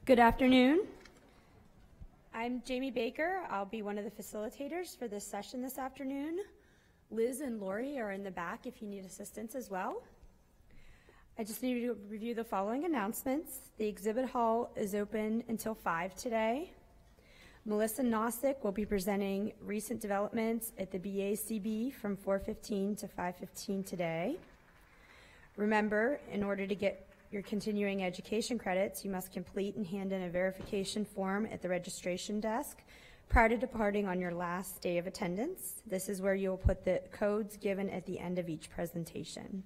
Good afternoon. I'm Jamie Baker. I'll be one of the facilitators for this session this afternoon. Liz and Lori are in the back if you need assistance as well. I just need to review the following announcements. The exhibit hall is open until 5 today. Melissa Nossick will be presenting recent developments at the BACB from 4:15 to 5:15 today. Remember, in order to get your continuing education credits, you must complete and hand in a verification form at the registration desk prior to departing on your last day of attendance. This is where you'll put the codes given at the end of each presentation.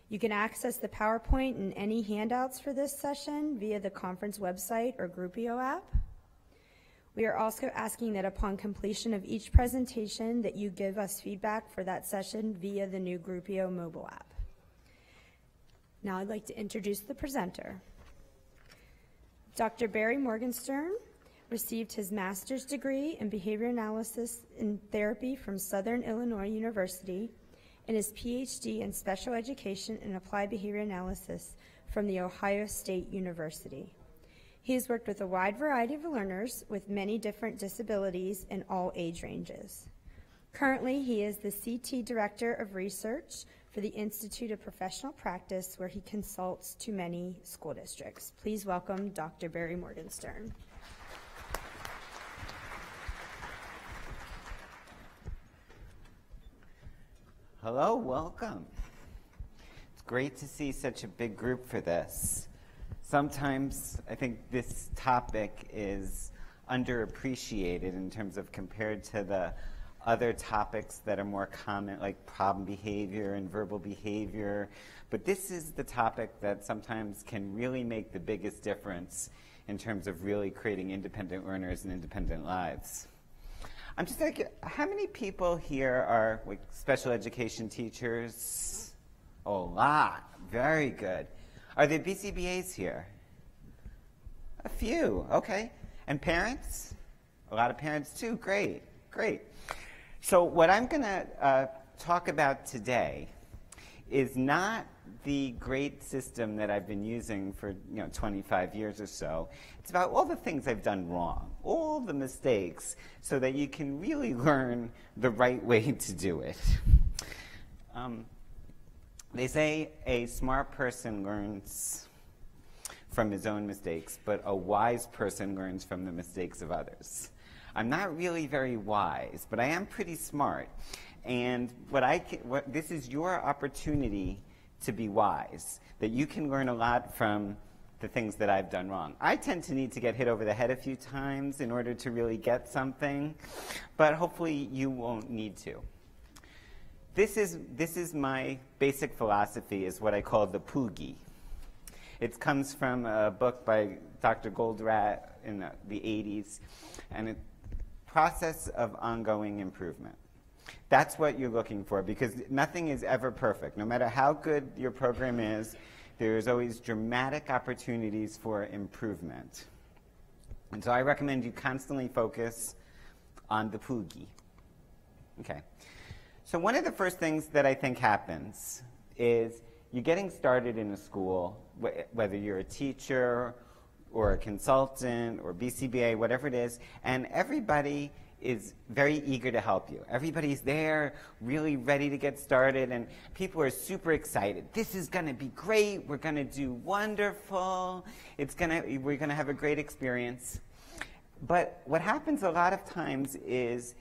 You can access the PowerPoint and any handouts for this session via the conference website or Groupio app. We are also asking that upon completion of each presentation that you give us feedback for that session via the new Groupio mobile app. Now I'd like to introduce the presenter. Dr. Barry Morgenstern received his master's degree in behavior analysis and therapy from Southern Illinois University and his PhD in special education and applied behavior analysis from The Ohio State University. He has worked with a wide variety of learners with many different disabilities in all age ranges. Currently, he is the CT Director of Research for the Institute of Professional Practice, where he consults to many school districts. Please welcome Dr. Barry Morgenstern. Hello, welcome. It's great to see such a big group for this. Sometimes I think this topic is underappreciated in terms of compared to the other topics that are more common, like problem behavior and verbal behavior. But this is the topic that sometimes can really make the biggest difference in terms of really creating independent learners and independent lives. I'm just like, how many people here are like special education teachers? Oh, a lot. Very good. Are there BCBAs here? A few. Okay. And parents? A lot of parents too. Great. Great. So what I'm going to talk about today is not the great system that I've been using for 25 years or so. It's about all the things I've done wrong, all the mistakes, so that you can really learn the right way to do it. They say a smart person learns from his own mistakes, but a wise person learns from the mistakes of others. I'm not really very wise, but I am pretty smart. And this is your opportunity to be wise, that you can learn a lot from the things that I've done wrong. I tend to need to get hit over the head a few times in order to really get something, but hopefully you won't need to. This is my basic philosophy, is what I call the POOGIE. It comes from a book by Dr. Goldratt in the 80s, and it's process of ongoing improvement. That's what you're looking for, because nothing is ever perfect. No matter how good your program is, there's always dramatic opportunities for improvement. And so I recommend you constantly focus on the POOGIE. Okay. So one of the first things that I think happens is you're getting started in a school, whether you're a teacher or a consultant or BCBA, whatever it is, and everybody is very eager to help you. Everybody's there, really ready to get started, and people are super excited. This is going to be great. We're going to do wonderful. We're going to have a great experience. But what happens a lot of times is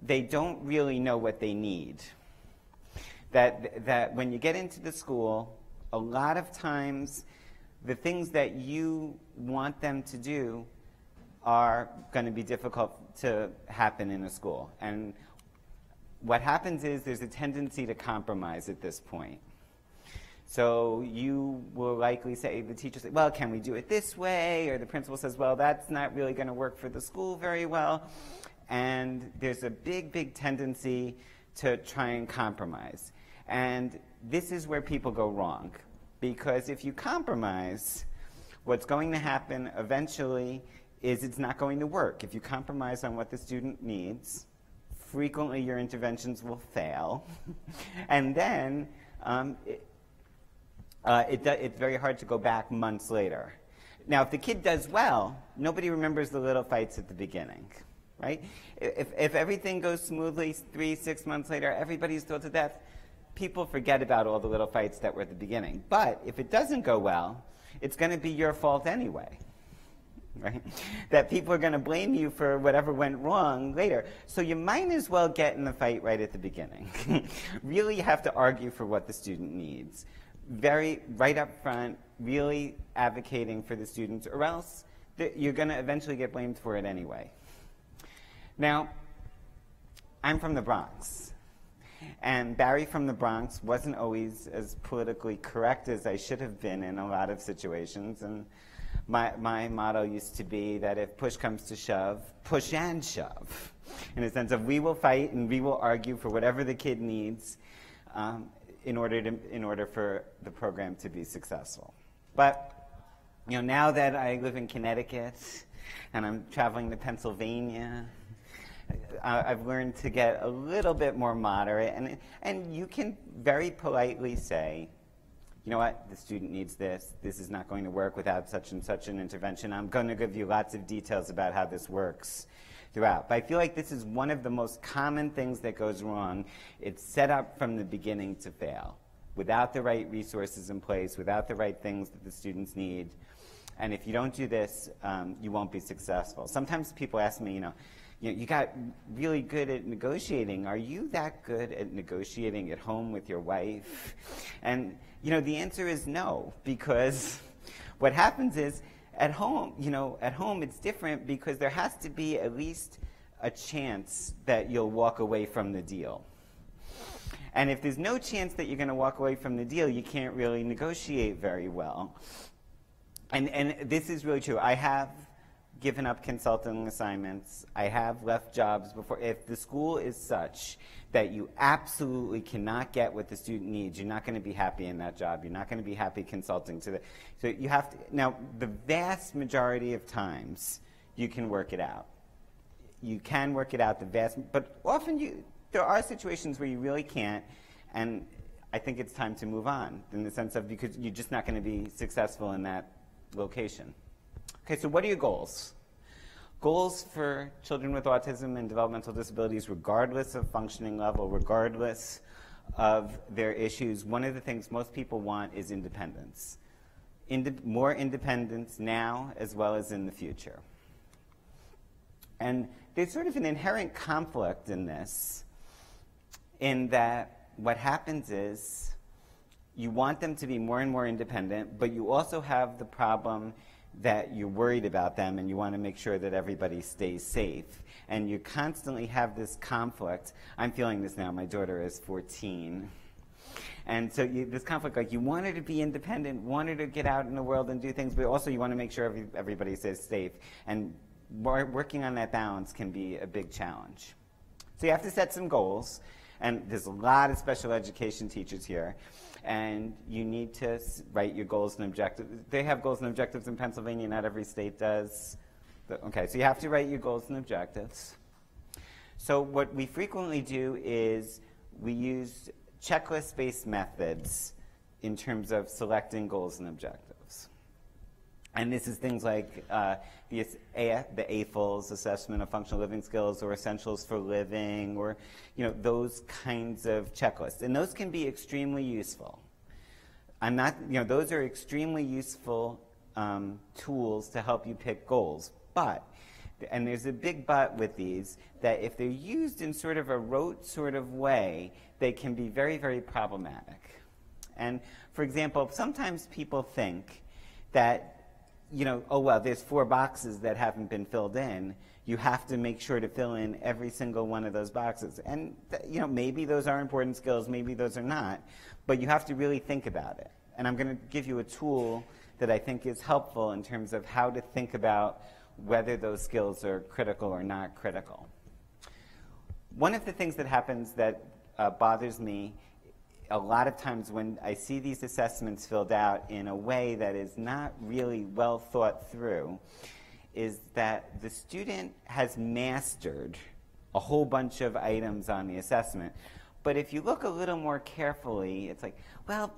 they don't really know what they need. That when you get into the school, a lot of times the things that you want them to do are going to be difficult to happen in a school. And what happens is there's a tendency to compromise at this point. So you will likely say, the teacher says, well, can we do it this way? Or the principal says, well, that's not really going to work for the school very well. And there's a big, big tendency to try and compromise. And this is where people go wrong. Because if you compromise, what's going to happen eventually is it's not going to work. If you compromise on what the student needs, frequently your interventions will fail. And then it's very hard to go back months later. Now, if the kid does well, nobody remembers the little fights at the beginning, right? If everything goes smoothly 3-6 months later, everybody's thrilled to death, people forget about all the little fights that were at the beginning. But if it doesn't go well, it's going to be your fault anyway, right? That people are going to blame you for whatever went wrong later. So you might as well get in the fight right at the beginning. Really have to argue for what the student needs. Right up front, really advocating for the students, or else you're going to eventually get blamed for it anyway. Now, I'm from the Bronx. And Barry from the Bronx wasn't always as politically correct as I should have been in a lot of situations. And my motto used to be that if push comes to shove, push and shove. In a sense of we will fight and we will argue for whatever the kid needs in order for the program to be successful. But now that I live in Connecticut and I'm traveling to Pennsylvania, I've learned to get a little bit more moderate, and you can very politely say, you know what, the student needs this. This is not going to work without such and such an intervention. I'm going to give you lots of details about how this works throughout. But I feel like this is one of the most common things that goes wrong. It's set up from the beginning to fail, without the right resources in place, without the right things that the students need. And if you don't do this, you won't be successful. Sometimes people ask me, you got really good at negotiating. Are you that good at negotiating at home with your wife? And the answer is no, because what happens is at home it's different, because there has to be at least a chance that you'll walk away from the deal. And if there's no chance that you're going to walk away from the deal, you can't really negotiate very well. And this is really true. I have given up consulting assignments. I have left jobs before. If the school is such that you absolutely cannot get what the student needs, you're not going to be happy in that job. You're not going to be happy consulting to so you have to. Now, the vast majority of times, you can work it out. You can work it out, but often there are situations where you really can't, and I think it's time to move on, in the sense of, because you're just not going to be successful in that location. Okay, so what are your goals? Goals for children with autism and developmental disabilities, regardless of functioning level, regardless of their issues, one of the things most people want is independence. More independence now as well as in the future. And there's sort of an inherent conflict in this, in that what happens is you want them to be more and more independent, but you also have the problem that you're worried about them and you want to make sure that everybody stays safe. And you constantly have this conflict. I'm feeling this now. My daughter is 14. And so this conflict, like, you want her to be independent, want her to get out in the world and do things, but also you want to make sure everybody stays safe. And working on that balance can be a big challenge. So you have to set some goals. And there's a lot of special education teachers here. And you need to write your goals and objectives. They have goals and objectives in Pennsylvania. Not every state does. Okay, so you have to write your goals and objectives. So what we frequently do is we use checklist-based methods in terms of selecting goals and objectives. And this is things like the AFLs, Assessment of Functional Living Skills, or Essentials for Living, or those kinds of checklists. And those can be extremely useful. Those are extremely useful tools to help you pick goals. But, and there's a big but with these, that if they're used in sort of a rote sort of way, they can be very, very problematic. And for example, sometimes people think that oh, well, there's 4 boxes that haven't been filled in. You have to make sure to fill in every single one of those boxes. And, maybe those are important skills, maybe those are not. But you have to really think about it. And I'm going to give you a tool that I think is helpful in terms of how to think about whether those skills are critical or not critical. One of the things that happens that bothers me a lot of times when I see these assessments filled out in a way that is not really well thought through is that the student has mastered a whole bunch of items on the assessment. But if you look a little more carefully, it's like, well,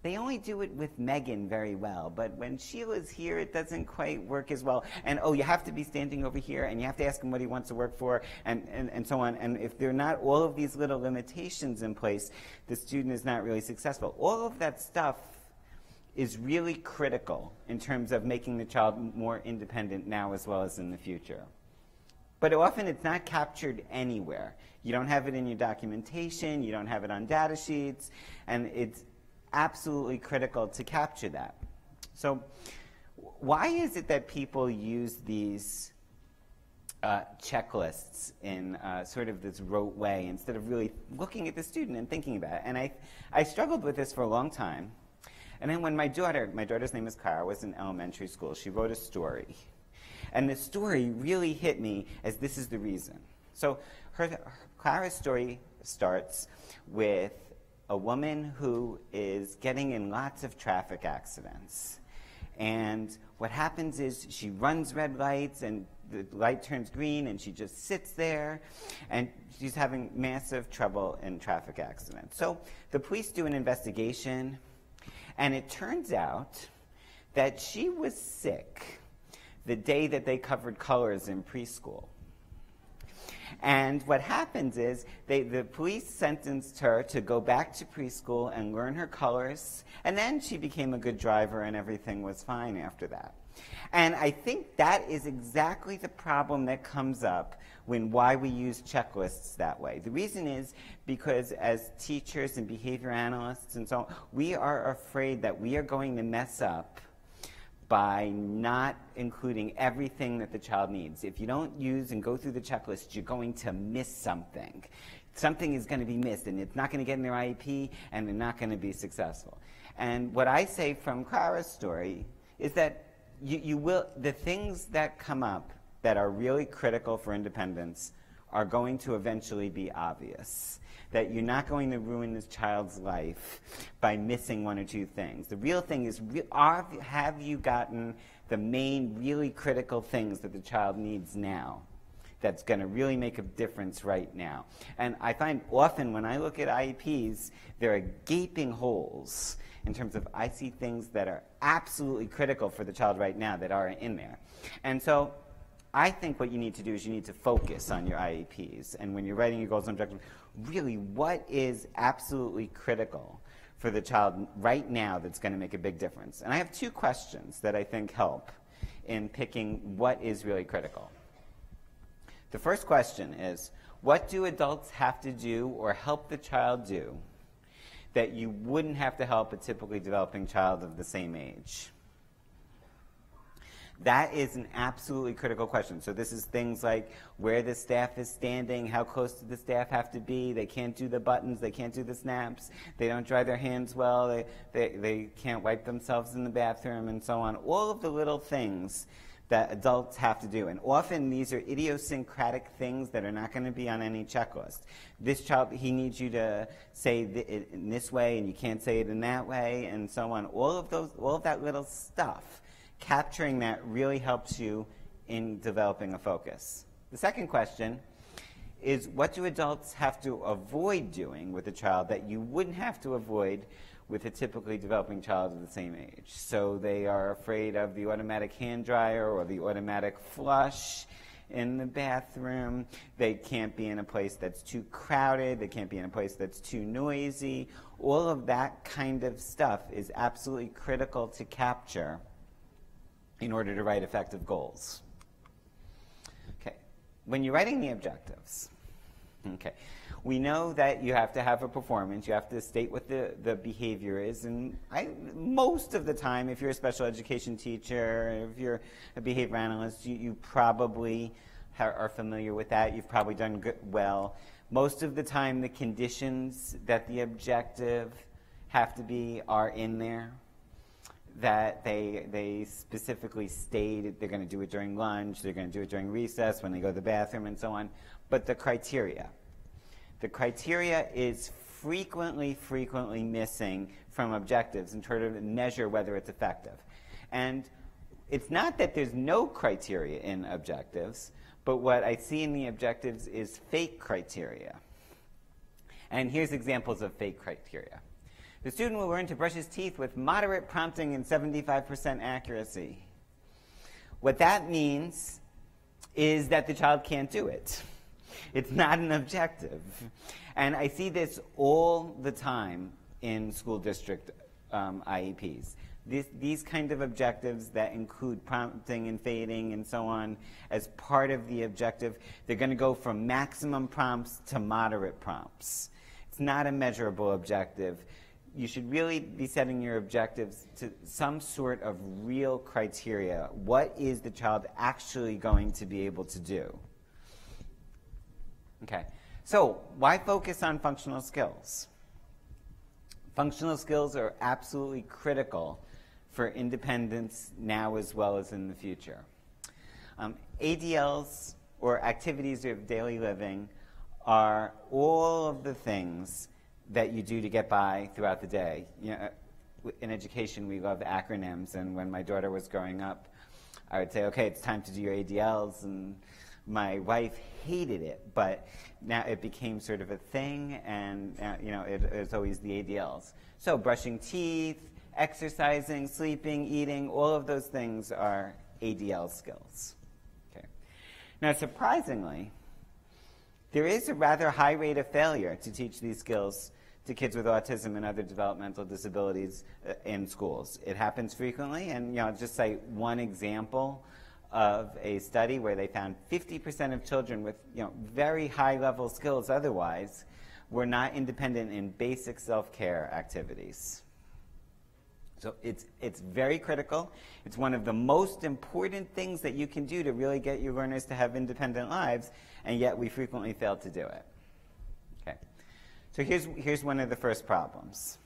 they only do it with Megan very well, but when Sheila's here, it doesn't quite work as well. And oh, you have to be standing over here, and you have to ask him what he wants to work for, and so on. And if there are not all of these little limitations in place, the student is not really successful. All of that stuff is really critical in terms of making the child more independent now as well as in the future. But often it's not captured anywhere. You don't have it in your documentation, you don't have it on data sheets, and it's absolutely critical to capture that. So why is it that people use these checklists in sort of this rote way instead of really looking at the student and thinking about it? And I struggled with this for a long time. And then when my daughter's name is Cara, was in elementary school, she wrote a story. And the story really hit me as this is the reason. So Clara's story starts with a woman who is getting in lots of traffic accidents. And what happens is she runs red lights and the light turns green and she just sits there and she's having massive trouble in traffic accidents. So the police do an investigation and it turns out that she was sick the day that they covered colors in preschool. And what happens is the police sentenced her to go back to preschool and learn her colors, and then she became a good driver and everything was fine after that. And I think that is exactly the problem that comes up why we use checklists that way. The reason is because as teachers and behavior analysts and so on, we are afraid that we are going to mess up by not including everything that the child needs. If you don't use and go through the checklist, you're going to miss something. Something is going to be missed, and it's not going to get in their IEP, and they're not going to be successful. And what I say from Clara's story is that the things that come up that are really critical for independence are going to eventually be obvious. That you're not going to ruin this child's life by missing one or two things. The real thing is, have you gotten the main really critical things that the child needs now that's going to really make a difference right now? And I find often when I look at IEPs, there are gaping holes in terms of I see things that are absolutely critical for the child right now that aren't in there. And so I think what you need to do is you need to focus on your IEPs. And when you're writing your goals and objectives, really what is absolutely critical for the child right now that's going to make a big difference? And I have two questions that I think help in picking what is really critical. The first question is, what do adults have to do or help the child do that you wouldn't have to help a typically developing child of the same age? That is an absolutely critical question. So this is things like where the staff is standing, how close do the staff have to be, they can't do the buttons, they can't do the snaps, they don't dry their hands well, they can't wipe themselves in the bathroom, and so on. All of the little things that adults have to do. And often these are idiosyncratic things that are not going to be on any checklist. This child, he needs you to say it in this way, and you can't say it in that way, and so on. All of that little stuff, capturing that really helps you in developing a focus. The second question is, what do adults have to avoid doing with a child that you wouldn't have to avoid with a typically developing child of the same age? So they are afraid of the automatic hand dryer or the automatic flush in the bathroom. They can't be in a place that's too crowded. They can't be in a place that's too noisy. All of that kind of stuff is absolutely critical to capture in order to write effective goals. Okay, when you're writing the objectives, okay, we know that you have to have a performance, you have to state what the behavior is, and most of the time, if you're a special education teacher, if you're a behavior analyst, you probably are familiar with that, you've probably done well. Most of the time, the conditions that the objective have to be are in there, that they specifically state they're going to do it during lunch, they're going to do it during recess, when they go to the bathroom, and so on. But the criteria is frequently missing from objectives in terms of measure whether it's effective. And it's not that there's no criteria in objectives, but what I see in the objectives is fake criteria. And here's examples of fake criteria. The student will learn to brush his teeth with moderate prompting and 75% accuracy. What that means is that the child can't do it. It's not an objective. And I see this all the time in school district IEPs. These kind of objectives that include prompting and fading and so on as part of the objective, they're going to go from maximum prompts to moderate prompts. It's not a measurable objective. You should really be setting your objectives to some sort of real criteria. What is the child actually going to be able to do? Okay, so why focus on functional skills? Functional skills are absolutely critical for independence now as well as in the future. ADLs, or activities of daily living, are all of the things that you do to get by throughout the day. You know, in education, we love acronyms, and when my daughter was growing up, I would say, okay, it's time to do your ADLs, and my wife hated it, but now it became sort of a thing, and it's always the ADLs. So brushing teeth, exercising, sleeping, eating, all of those things are ADL skills. Okay. Now, surprisingly, there is a rather high rate of failure to teach these skills to kids with autism and other developmental disabilities in schools. It happens frequently, and I'll just cite one example of a study where they found 50% of children with very high-level skills otherwise were not independent in basic self-care activities. So it's very critical. It's one of the most important things that you can do to really get your learners to have independent lives, and yet we frequently fail to do it. Okay. So here's one of the first problems.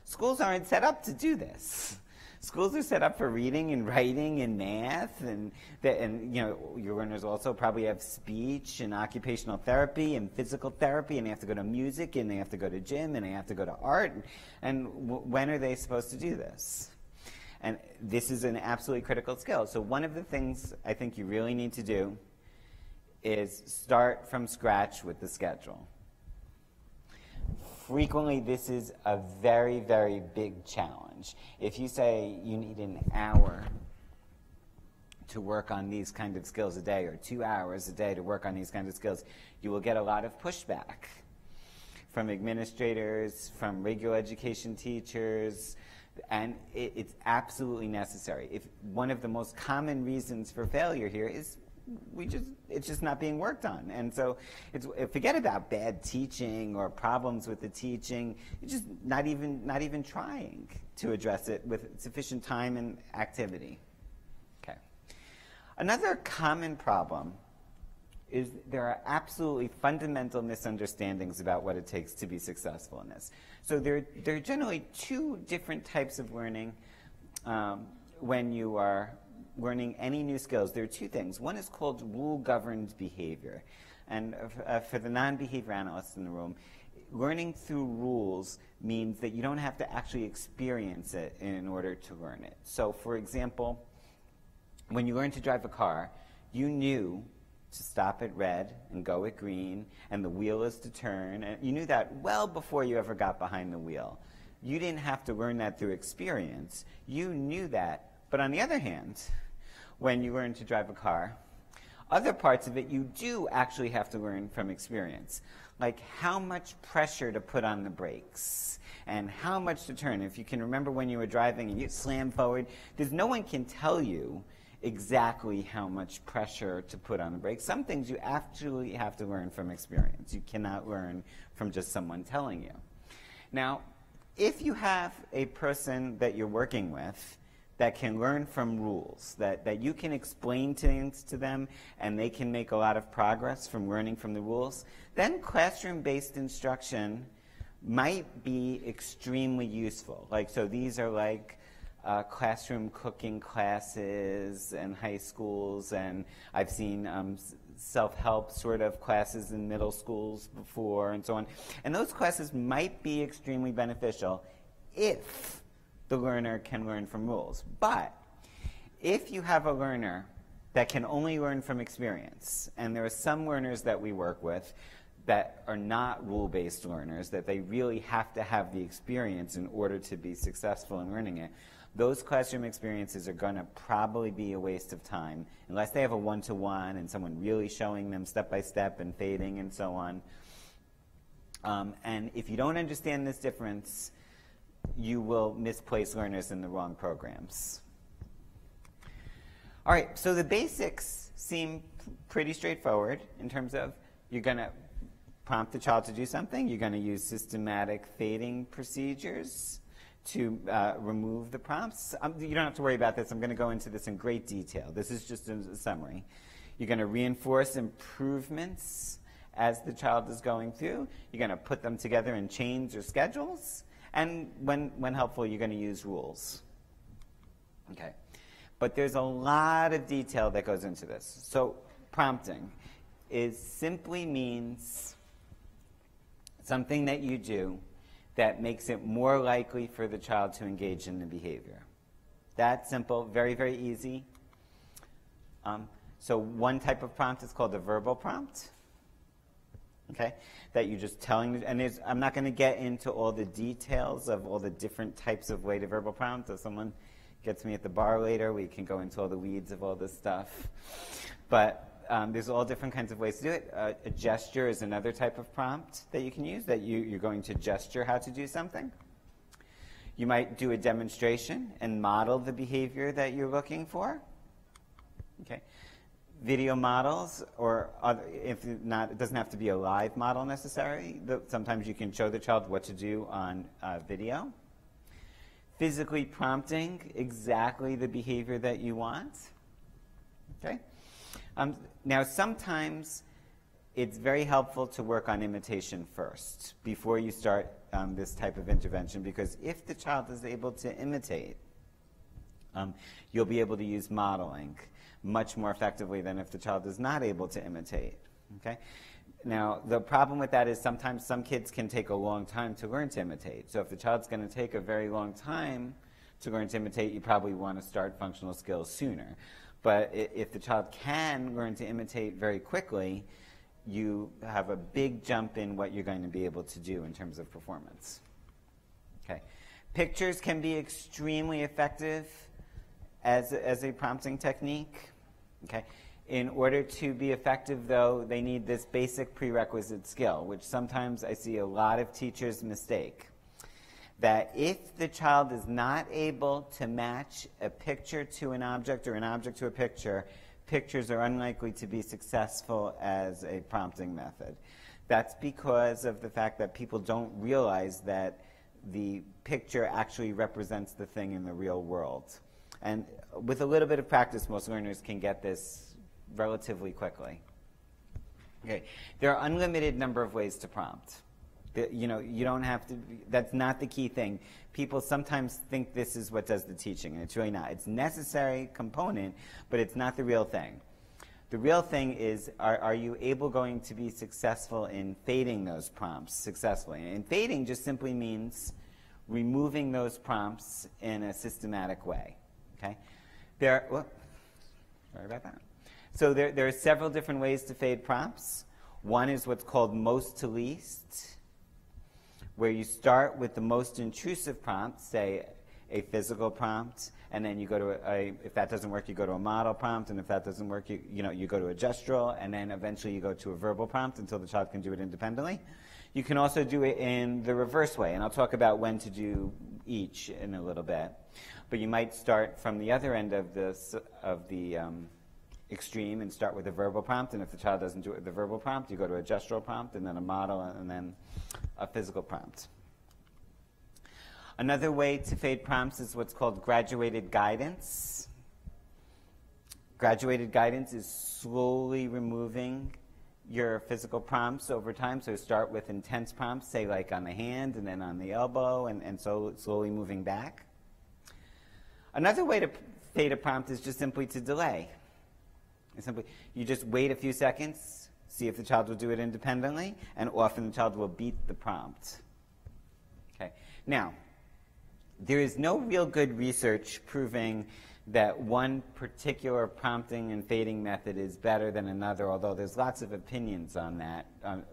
Schools aren't set up to do this. Schools are set up for reading and writing and math, and your learners also probably have speech and occupational therapy and physical therapy, and they have to go to music, and they have to go to gym, and they have to go to art. And when are they supposed to do this? And this is an absolutely critical skill. So one of the things I think you really need to do is start from scratch with the schedule. Frequently, this is a very, very big challenge. If you say you need an hour to work on these kind of skills a day, or 2 hours a day to work on these kinds of skills, you will get a lot of pushback from administrators, from regular education teachers, and it's absolutely necessary. One of the most common reasons for failure here is it's just not being worked on. And so forget about bad teaching or problems with the teaching. You're just not even trying to address it with sufficient time and activity. Okay. Another common problem is there are absolutely fundamental misunderstandings about what it takes to be successful in this. So there are generally two different types of learning when you are learning any new skills. There are two things. One is called rule-governed behavior. And for the non-behavior analysts in the room, learning through rules means that you don't have to actually experience it in order to learn it. So, for example, when you learn to drive a car, you knew to stop at red and go at green, and the wheel is to turn. And you knew that well before you ever got behind the wheel. You didn't have to learn that through experience. You knew that. But on the other hand, when you learn to drive a car, other parts of it you do actually have to learn from experience, like how much pressure to put on the brakes and how much to turn. If you can remember when you were driving and you slam forward, no one can tell you exactly how much pressure to put on the brakes. Some things you actually have to learn from experience. You cannot learn from just someone telling you. Now, if you have a person that you're working with that can learn from rules, that you can explain things to them and they can make a lot of progress from learning from the rules, then classroom-based instruction might be extremely useful. So these are like classroom cooking classes in high schools, and I've seen self-help sort of classes in middle schools before, and so on. And those classes might be extremely beneficial if the learner can learn from rules. But if you have a learner that can only learn from experience, and there are some learners that we work with that are not rule-based learners, that they really have to have the experience in order to be successful in learning it, those classroom experiences are going to probably be a waste of time unless they have a one-to-one and someone really showing them step-by-step and fading and so on. And if you don't understand this difference, you will misplace learners in the wrong programs. All right, so the basics seem pretty straightforward in terms of you're going to prompt the child to do something. You're going to use systematic fading procedures to remove the prompts. You don't have to worry about this. I'm going to go into this in great detail. This is just a summary. You're going to reinforce improvements as the child is going through. You're going to put them together in chains or schedules. And when helpful, you're going to use rules. Okay. But there's a lot of detail that goes into this. So prompting simply means something that you do that makes it more likely for the child to engage in the behavior. That's simple, very, very easy. So one type of prompt is called a verbal prompt. Okay, that you're just telling, and I'm not going to get into all the details of all the different types of way to verbal prompt. If someone gets me at the bar later, we can go into all the weeds of all this stuff. But there's all different kinds of ways to do it. A gesture is another type of prompt that you can use, that you're going to gesture how to do something. You might do a demonstration and model the behavior that you're looking for. Okay. Video models, or if not, it doesn't have to be a live model necessarily. Sometimes you can show the child what to do on video. Physically prompting exactly the behavior that you want. Okay. Now, sometimes it's very helpful to work on imitation first before you start this type of intervention, because if the child is able to imitate, you'll be able to use modeling much more effectively than if the child is not able to imitate. Okay? Now, the problem with that is sometimes some kids can take a long time to learn to imitate. So if the child's going to take a very long time to learn to imitate, you probably want to start functional skills sooner. But if the child can learn to imitate very quickly, you have a big jump in what you're going to be able to do in terms of performance. Okay. Pictures can be extremely effective as a prompting technique. Okay. In order to be effective, though, they need this basic prerequisite skill, which sometimes I see a lot of teachers mistake. That if the child is not able to match a picture to an object or an object to a picture, pictures are unlikely to be successful as a prompting method. That's because of the fact that people don't realize that the picture actually represents the thing in the real world. And with a little bit of practice, most learners can get this relatively quickly. Okay. There are unlimited number of ways to prompt. You know, you don't have to, that's not the key thing. People sometimes think this is what does the teaching, and it's really not. It's a necessary component, but it's not the real thing. The real thing is, are you going to be successful in fading those prompts successfully? And fading just simply means removing those prompts in a systematic way. Okay? Sorry about that. So there are several different ways to fade prompts. One is what's called most to least, where you start with the most intrusive prompt, say a physical prompt, and then you go to if that doesn't work, you go to a model prompt, and if that doesn't work, you go to a gestural, and then eventually you go to a verbal prompt until the child can do it independently. You can also do it in the reverse way, and I'll talk about when to do each in a little bit. But you might start from the other end of the extreme and start with a verbal prompt, and if the child doesn't do it with the verbal prompt, you go to a gestural prompt, and then a model, and then a physical prompt. Another way to fade prompts is what's called graduated guidance. Graduated guidance is slowly removing your physical prompts over time. So start with intense prompts, say like on the hand and then on the elbow, and so slowly moving back. Another way to fade a prompt is just simply to delay. You just wait a few seconds, see if the child will do it independently, and often the child will beat the prompt. Okay. Now, there is no real good research proving that one particular prompting and fading method is better than another, although there's lots of opinions on that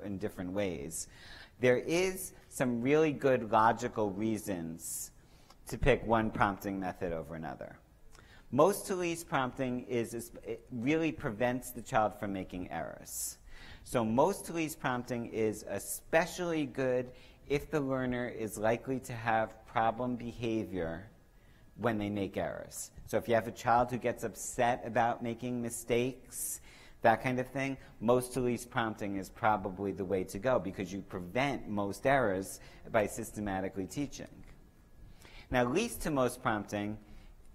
in different ways. There is some really good logical reasons to pick one prompting method over another. Most to least prompting it really prevents the child from making errors. So most to least prompting is especially good if the learner is likely to have problem behavior when they make errors. So if you have a child who gets upset about making mistakes, that kind of thing, most to least prompting is probably the way to go because you prevent most errors by systematically teaching. Now, least to most prompting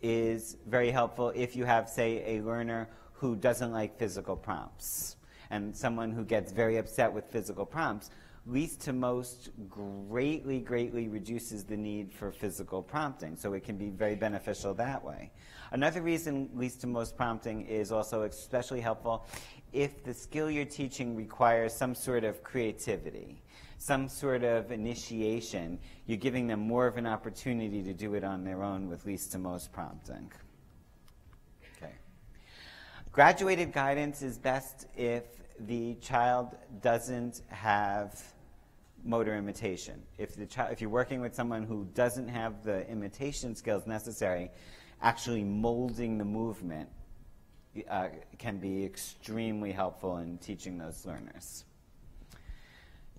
is very helpful if you have, say, a learner who doesn't like physical prompts and someone who gets very upset with physical prompts. Least to most greatly, greatly reduces the need for physical prompting, so it can be very beneficial that way. Another reason least to most prompting is also especially helpful if the skill you're teaching requires some sort of creativity, some sort of initiation. You're giving them more of an opportunity to do it on their own with least to most prompting. Okay. Graduated guidance is best if the child doesn't have motor imitation. If you're working with someone who doesn't have the imitation skills necessary, actually molding the movement can be extremely helpful in teaching those learners.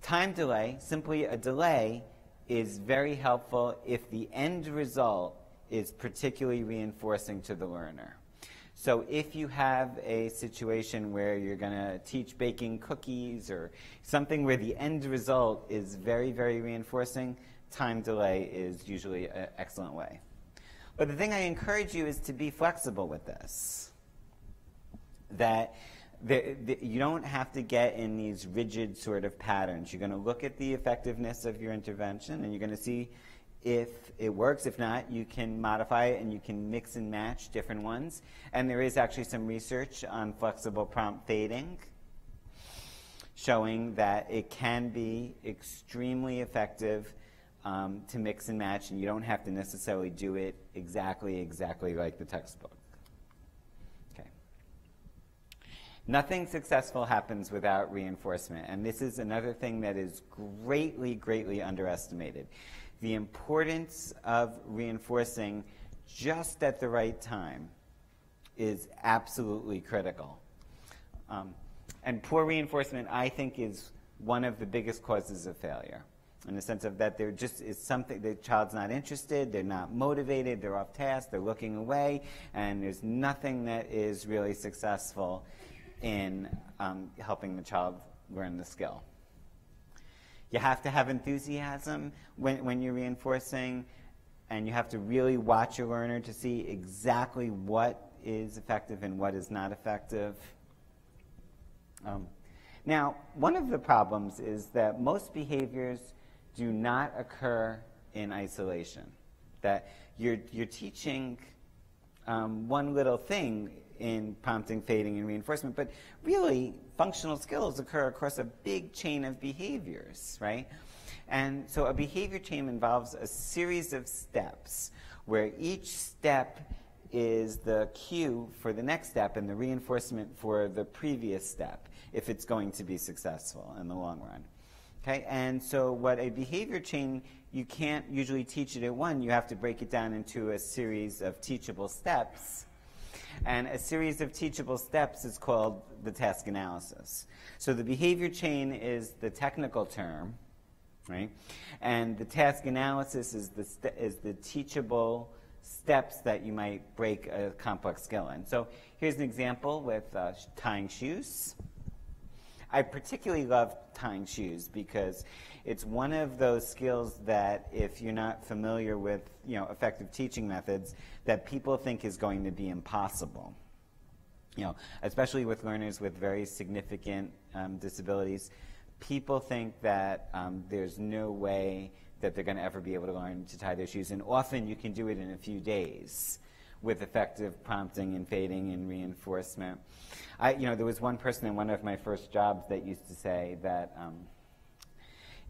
Time delay, simply a delay, is very helpful if the end result is particularly reinforcing to the learner. So if you have a situation where you're going to teach baking cookies or something where the end result is very, very reinforcing, time delay is usually an excellent way. But the thing I encourage you is to be flexible with this. That you don't have to get in these rigid sort of patterns. You're going to look at the effectiveness of your intervention and you're going to see if it works. If not, you can modify it and you can mix and match different ones. And there is actually some research on flexible prompt fading showing that it can be extremely effective to mix and match, and you don't have to necessarily do it exactly like the textbook. Okay. Nothing successful happens without reinforcement, and this is another thing that is greatly, greatly underestimated. The importance of reinforcing just at the right time is absolutely critical. And poor reinforcement, I think, is one of the biggest causes of failure, in the sense of that there just is something, the child's not interested, they're not motivated, they're off task, they're looking away, and there's nothing that is really successful in helping the child learn the skill. You have to have enthusiasm when you're reinforcing, and you have to really watch your learner to see exactly what is effective and what is not effective. Now, one of the problems is that most behaviors do not occur in isolation. That you're teaching one little thing in prompting, fading, and reinforcement, but really functional skills occur across a big chain of behaviors, right? And so a behavior chain involves a series of steps where each step is the cue for the next step and the reinforcement for the previous step if it's going to be successful in the long run. Okay, and so what a behavior chain, you can't usually teach it at one. You have to break it down into a series of teachable steps. And a series of teachable steps is called the task analysis. So the behavior chain is the technical term, right? And the task analysis is the teachable steps that you might break a complex skill in. So here's an example with tying shoes. I particularly love tying shoes because it's one of those skills that if you're not familiar with, effective teaching methods, that people think is going to be impossible. Especially with learners with very significant disabilities, people think that there's no way that they're going to ever be able to learn to tie their shoes, and often you can do it in a few days with effective prompting and fading and reinforcement. There was one person in one of my first jobs that used to say that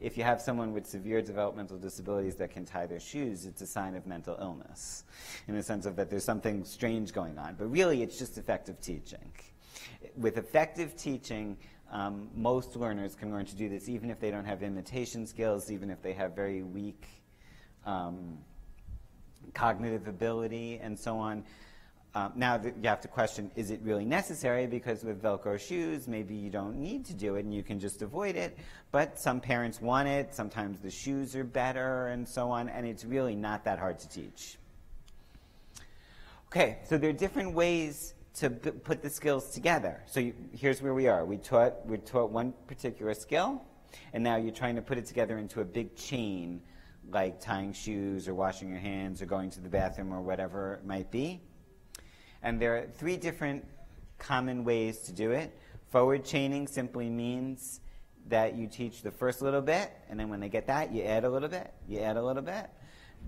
if you have someone with severe developmental disabilities that can tie their shoes, it's a sign of mental illness, in the sense of that there's something strange going on. But really, it's just effective teaching. With effective teaching, most learners can learn to do this, even if they don't have imitation skills, even if they have very weak cognitive ability, and so on. Now you have to question, is it really necessary? Because with Velcro shoes, maybe you don't need to do it and you can just avoid it. But some parents want it. Sometimes the shoes are better and so on. And it's really not that hard to teach. Okay, so there are different ways to put the skills together. So here's where we are. We taught one particular skill. And now you're trying to put it together into a big chain, like tying shoes or washing your hands or going to the bathroom or whatever it might be. And there are 3 different common ways to do it. Forward chaining simply means that you teach the first little bit, and then when they get that, you add a little bit, you add a little bit.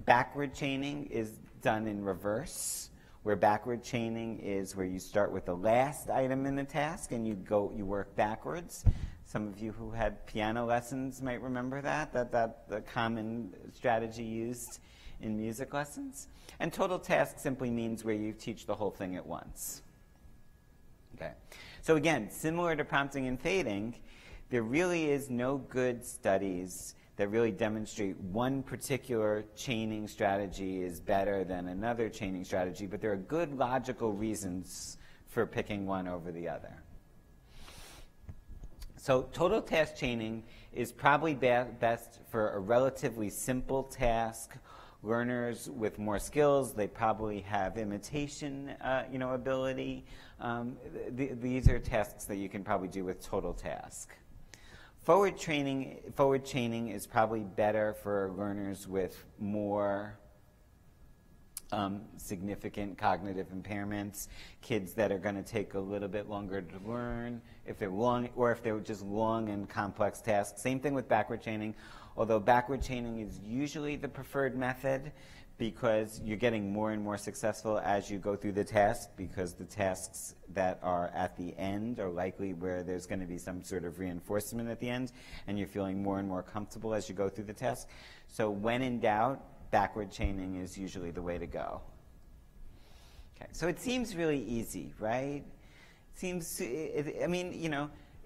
Backward chaining is done in reverse, where backward chaining is where you start with the last item in the task and you work backwards. Some of you who had piano lessons might remember that the common strategy used in music lessons. And total task simply means where you teach the whole thing at once. Okay. So again, similar to prompting and fading, there really is no good studies that really demonstrate one particular chaining strategy is better than another chaining strategy, but there are good logical reasons for picking one over the other. So total task chaining is probably best for a relatively simple task. Learners with more skills, they probably have imitation ability. These are tasks that you can probably do with total task. Forward chaining is probably better for learners with more significant cognitive impairments, kids that are going to take a little bit longer to learn, if they're long, or if they're just long and complex tasks. Same thing with backward chaining, although backward chaining is usually the preferred method because you're getting more and more successful as you go through the task, because the tasks that are at the end are likely where there's going to be some sort of reinforcement at the end, and you're feeling more and more comfortable as you go through the task. So when in doubt, backward chaining is usually the way to go. Okay, so it seems really easy, right? It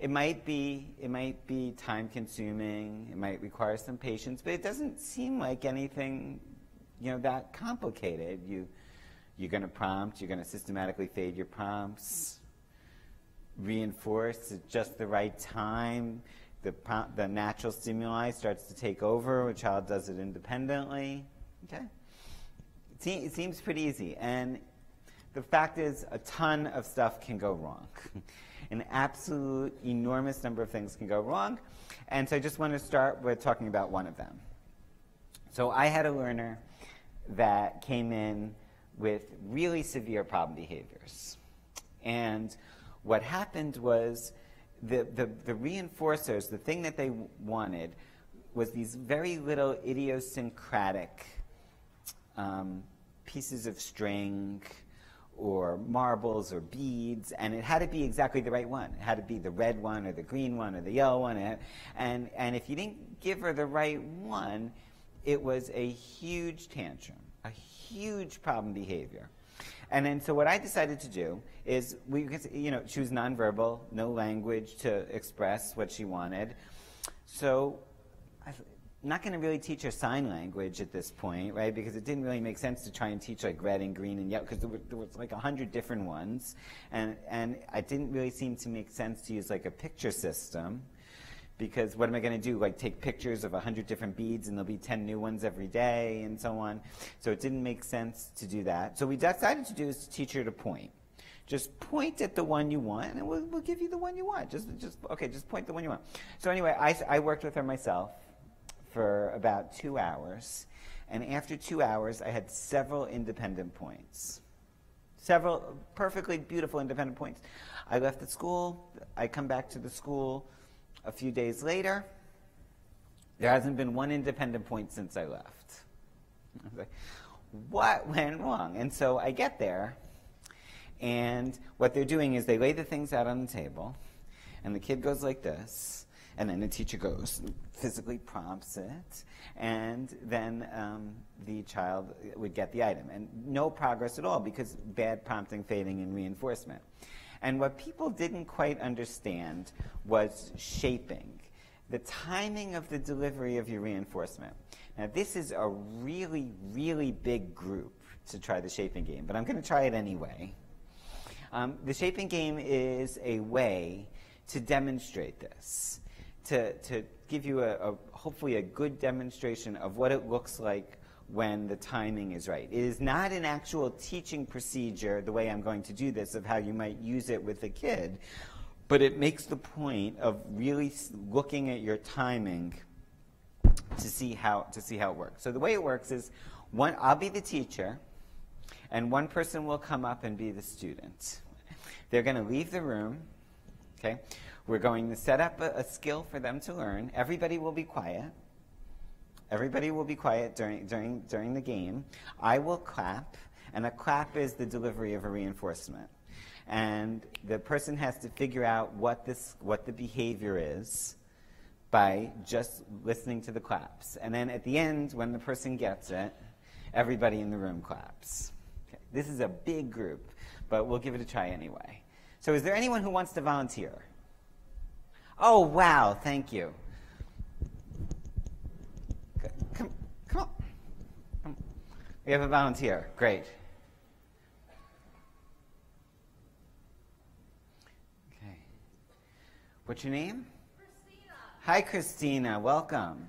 might be time-consuming. It might require some patience, but it doesn't seem like anything, that complicated. You're going to prompt. You're going to systematically fade your prompts. Reinforce at just the right time. The natural stimuli starts to take over. A child does it independently. Okay, it seems pretty easy, and the fact is, a ton of stuff can go wrong. An absolute enormous number of things can go wrong. And so I just want to start with talking about one of them. So I had a learner that came in with really severe problem behaviors. And what happened was the reinforcers, the thing that they wanted, was these very little idiosyncratic pieces of string or marbles or beads, and it had to be exactly the right one. It had to be the red one or the green one or the yellow one, and if you didn't give her the right one, it was a huge tantrum, a huge problem behavior. And then so what I decided to do is, she was nonverbal, no language to express what she wanted, so I'm not going to really teach her sign language at this point, right? Because it didn't really make sense to try and teach like red and green and yellow, because there was like 100 different ones, and it didn't really seem to make sense to use like a picture system, because what am I going to do? Like take pictures of 100 different beads and there'll be 10 new ones every day and so on. So it didn't make sense to do that. So we decided to do is to teach her to point. Just point at the one you want, and we'll give you the one you want. Just point the one you want. So anyway, I worked with her myself for about 2 hours, and after 2 hours I had several independent points. Several perfectly beautiful independent points. I left the school, I come back to the school a few days later. There hasn't been one independent point since I left. I was like, what went wrong? And so I get there, and what they're doing is they lay the things out on the table, and the kid goes like this, And then the teacher goes, physically prompts it, and then the child would get the item. And no progress at all, because bad prompting, fading, and reinforcement. And what people didn't quite understand was shaping, the timing of the delivery of your reinforcement. Now, this is a really, really big group to try the shaping game, but I'm going to try it anyway. The shaping game is a way to demonstrate this, to give you hopefully a good demonstration of what it looks like when the timing is right. It is not an actual teaching procedure, the way I'm going to do this, of how you might use it with a kid, but it makes the point of really looking at your timing to see how it works. So the way it works is, I'll be the teacher, and one person will come up and be the student. They're going to leave the room. Okay? We're going to set up a skill for them to learn. Everybody will be quiet. Everybody will be quiet during the game. I will clap, and a clap is the delivery of a reinforcement. And the person has to figure out what the behavior is by just listening to the claps. And then at the end, when the person gets it, everybody in the room claps. Okay. This is a big group, but we'll give it a try anyway. So is there anyone who wants to volunteer? Oh, wow, thank you. Come on. We have a volunteer. Great. Okay. What's your name? Christina. Hi, Christina. Welcome.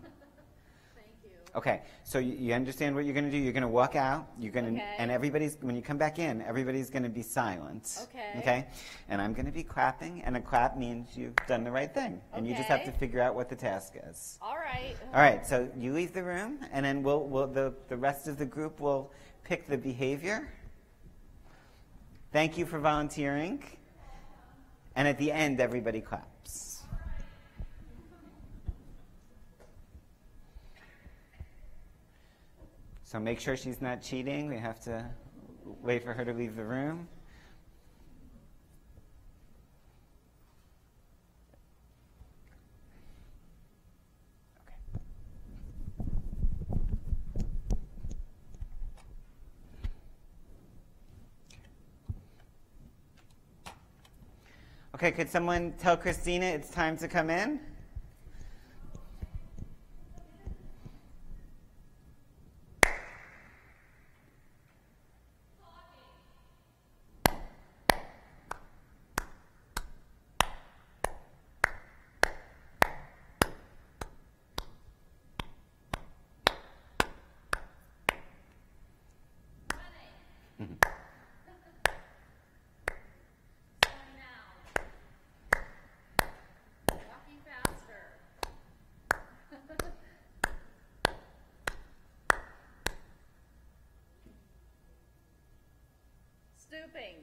Thank you. Okay, so you understand what you're going to do. You're going to walk out. You're going to, Okay. and when you come back in, everybody's going to be silent. Okay. Okay, and I'm going to be clapping, and a clap means you've done the right thing, and you just have to Okay. figure out what the task is. All right. All right, so you leave the room, and then the rest of the group will pick the behavior. Thank you for volunteering, and at the end, everybody claps. So make sure she's not cheating. We have to wait for her to leave the room. Okay, could someone tell Christina it's time to come in? Walking faster. Stooping.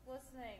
Listening.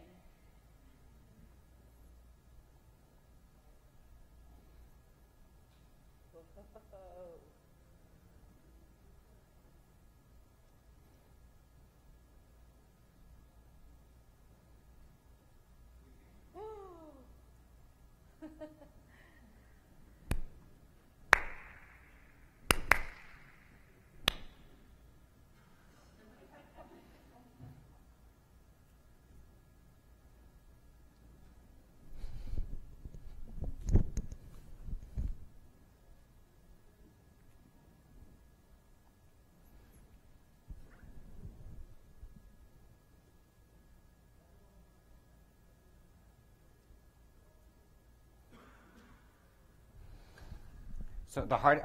So the hard.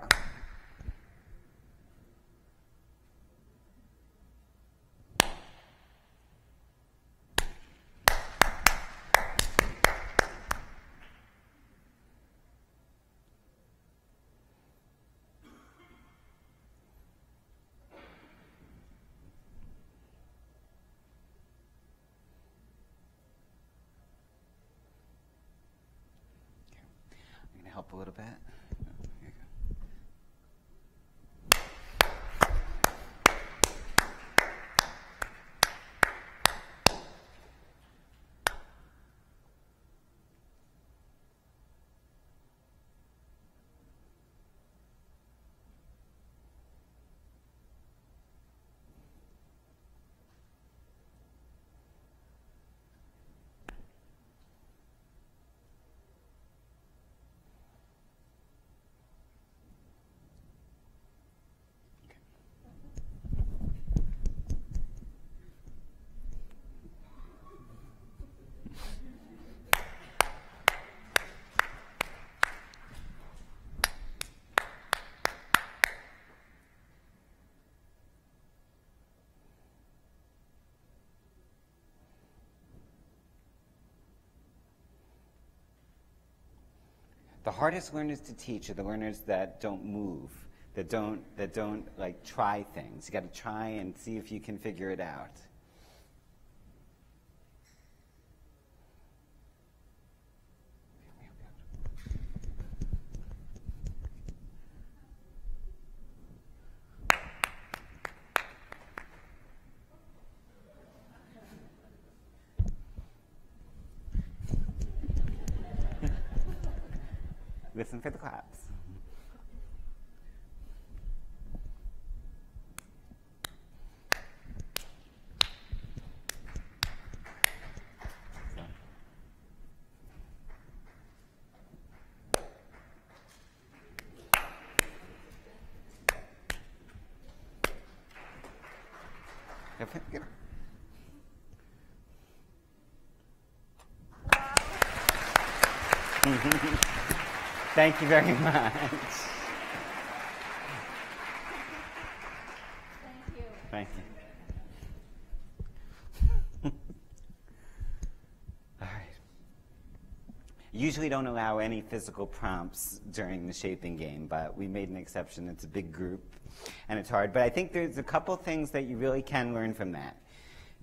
a little bit. Here you go. The hardest learners to teach are the learners that don't move, that don't like try things. You got to try and see if you can figure it out. Listen for the claps. Thank you very much. Thank you. Thank you. All right. Usually don't allow any physical prompts during the shaping game, but we made an exception. It's a big group, and it's hard. But I think there's a couple things that you really can learn from that.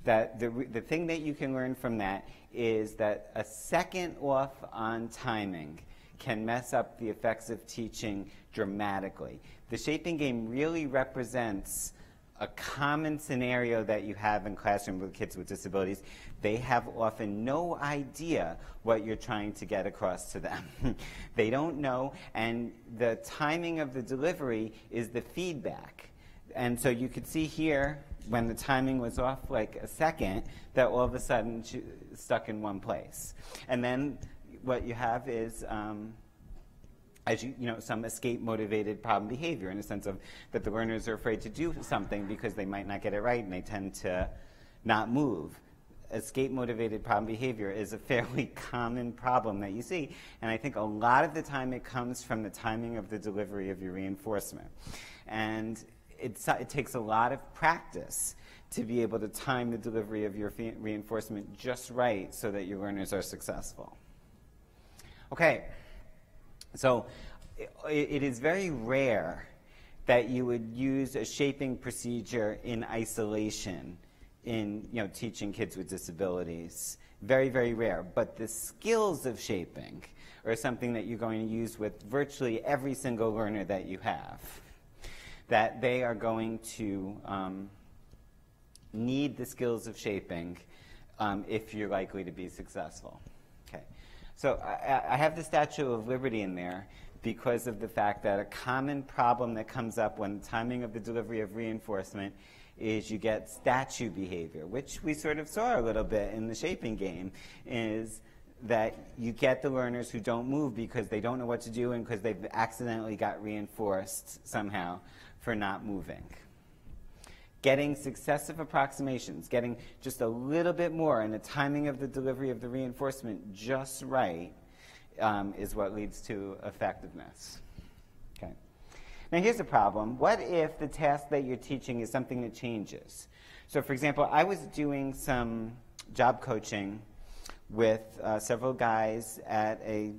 That the thing that you can learn from that is that a second off on timing can mess up the effects of teaching dramatically. The shaping game really represents a common scenario that you have in classroom with kids with disabilities. They have often no idea what you're trying to get across to them. They don't know, and the timing of the delivery is the feedback. And so you could see here, when the timing was off like a second, that all of a sudden stuck in one place. And then what you have is, some escape-motivated problem behavior, in the sense of that the learners are afraid to do something because they might not get it right, and they tend to not move. Escape-motivated problem behavior is a fairly common problem that you see, and I think a lot of the time it comes from the timing of the delivery of your reinforcement. And it takes a lot of practice to be able to time the delivery of your reinforcement just right so that your learners are successful. Okay, so it is very rare that you would use a shaping procedure in isolation in teaching kids with disabilities. Very, very rare. But the skills of shaping are something that you're going to use with virtually every single learner that you have. That they are going to need the skills of shaping if you're likely to be successful. Okay. So I have the Statue of Liberty in there because of the fact that a common problem that comes up when the timing of the delivery of reinforcement is you get statue behavior, which we sort of saw a little bit in the shaping game, is that you get the learners who don't move because they don't know what to do and because they've accidentally got reinforced somehow for not moving. Getting successive approximations, getting just a little bit more, and the timing of the delivery of the reinforcement just right is what leads to effectiveness. Okay. Now here's the problem. What if the task that you're teaching is something that changes? So for example, I was doing some job coaching with several guys at a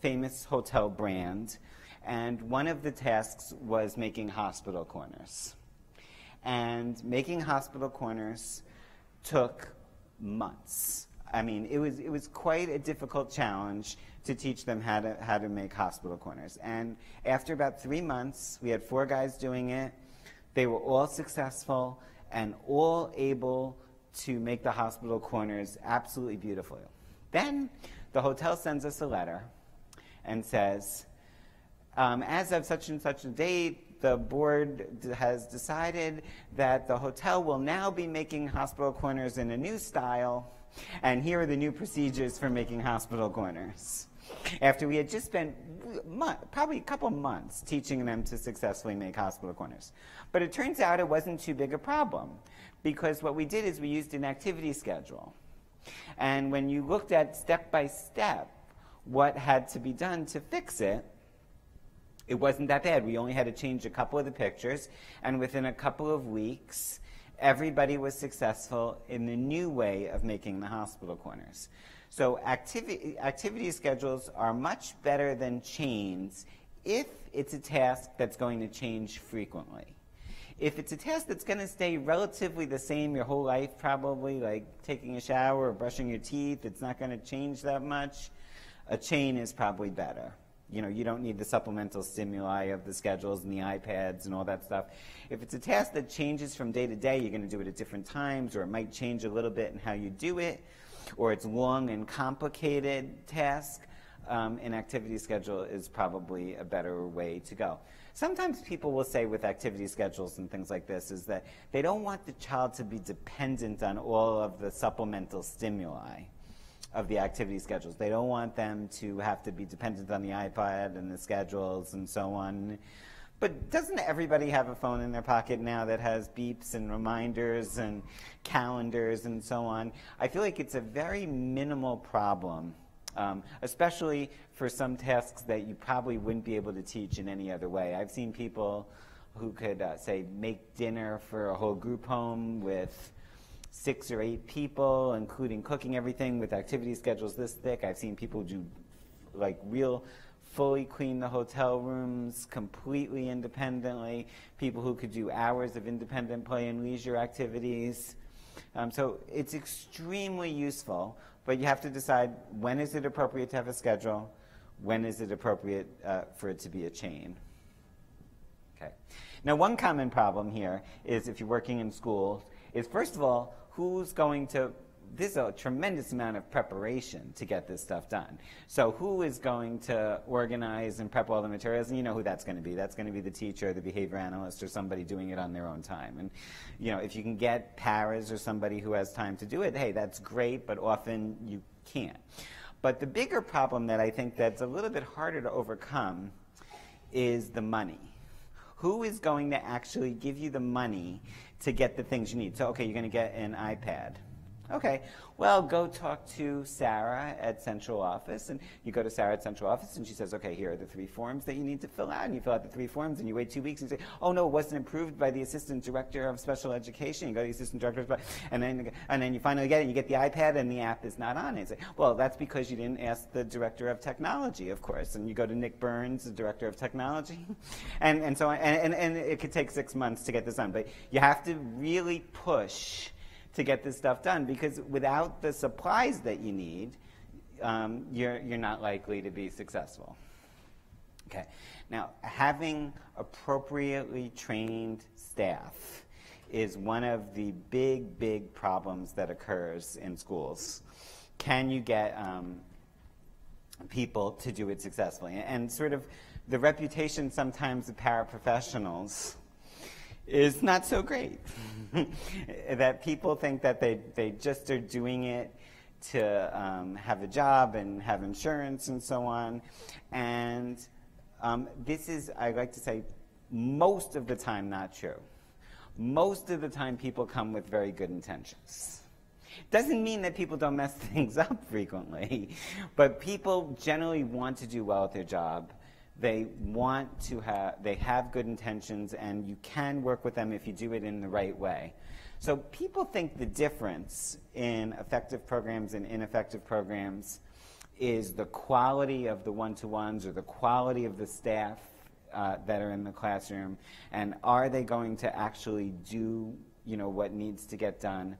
famous hotel brand, and one of the tasks was making hospital corners. And making hospital corners took months. I mean, it was quite a difficult challenge to teach them how to make hospital corners. And after about 3 months, we had 4 guys doing it. They were all successful and all able to make the hospital corners absolutely beautifully. Then the hotel sends us a letter and says, as of such and such a date, the board has decided that the hotel will now be making hospital corners in a new style, and here are the new procedures for making hospital corners. After we had just spent probably a couple months teaching them to successfully make hospital corners. But it turns out it wasn't too big a problem, because what we did is we used an activity schedule. And when you looked at step by step what had to be done to fix it, it wasn't that bad. We only had to change a couple of the pictures, and within a couple of weeks, everybody was successful in the new way of making the hospital corners. So activity schedules are much better than chains if it's a task that's going to change frequently. If it's a task that's going to stay relatively the same your whole life, probably, like taking a shower or brushing your teeth, it's not going to change that much, a chain is probably better. You know, you don't need the supplemental stimuli of the schedules and the iPads and all that stuff. If it's a task that changes from day to day, you're going to do it at different times, or it might change a little bit in how you do it, or it's long and complicated task, an activity schedule is probably a better way to go. Sometimes people will say with activity schedules and things like this is that they don't want the child to be dependent on all of the supplemental stimuli of the activity schedules. They don't want them to have to be dependent on the iPad and the schedules and so on. But doesn't everybody have a phone in their pocket now that has beeps and reminders and calendars and so on? I feel like it's a very minimal problem, especially for some tasks that you probably wouldn't be able to teach in any other way. I've seen people who could, say, make dinner for a whole group home with 6 or 8 people, including cooking everything with activity schedules this thick. I've seen people do like real fully clean the hotel rooms completely independently, people who could do hours of independent play and leisure activities. So it's extremely useful, but you have to decide when is it appropriate to have a schedule, when is it appropriate for it to be a chain. Okay. Now, one common problem here is if you're working in schools is, first of all, who's going to, there's a tremendous amount of preparation to get this stuff done. So who is going to organize and prep all the materials? And you know who that's going to be. That's going to be the teacher, the behavior analyst, or somebody doing it on their own time. And you know, if you can get paras or somebody who has time to do it, hey, that's great, but often you can't. But the bigger problem that I think that's a little bit harder to overcome is the money. Who is going to actually give you the money to get the things you need? So, okay, you're going to get an iPad. Okay, well, go talk to Sarah at Central Office, and you go to Sarah at Central Office, and she says, okay, here are the 3 forms that you need to fill out, and you fill out the 3 forms, and you wait 2 weeks, and you say, oh, no, it wasn't approved by the Assistant Director of Special Education. You go to the Assistant Director, and then you finally get it, and you get the iPad, and the app is not on it. You say, well, that's because you didn't ask the Director of Technology, of course, and you go to Nick Burns, the Director of Technology, and so on, and it could take 6 months to get this done, but you have to really push to get this stuff done, because without the supplies that you need, you're not likely to be successful. Okay. Now, having appropriately trained staff is one of the big problems that occurs in schools. Can you get people to do it successfully? And sort of the reputation sometimes of paraprofessionals is not so great. That people think that they just are doing it to have a job and have insurance and so on. And this is, I like to say, most of the time not true. Most of the time people come with very good intentions. Doesn't mean that people don't mess things up frequently, but people generally want to do well at their job. They have good intentions, and you can work with them if you do it in the right way. So people think the difference in effective programs and ineffective programs is the quality of the one-to-ones or the quality of the staff that are in the classroom, and are they going to actually do what needs to get done.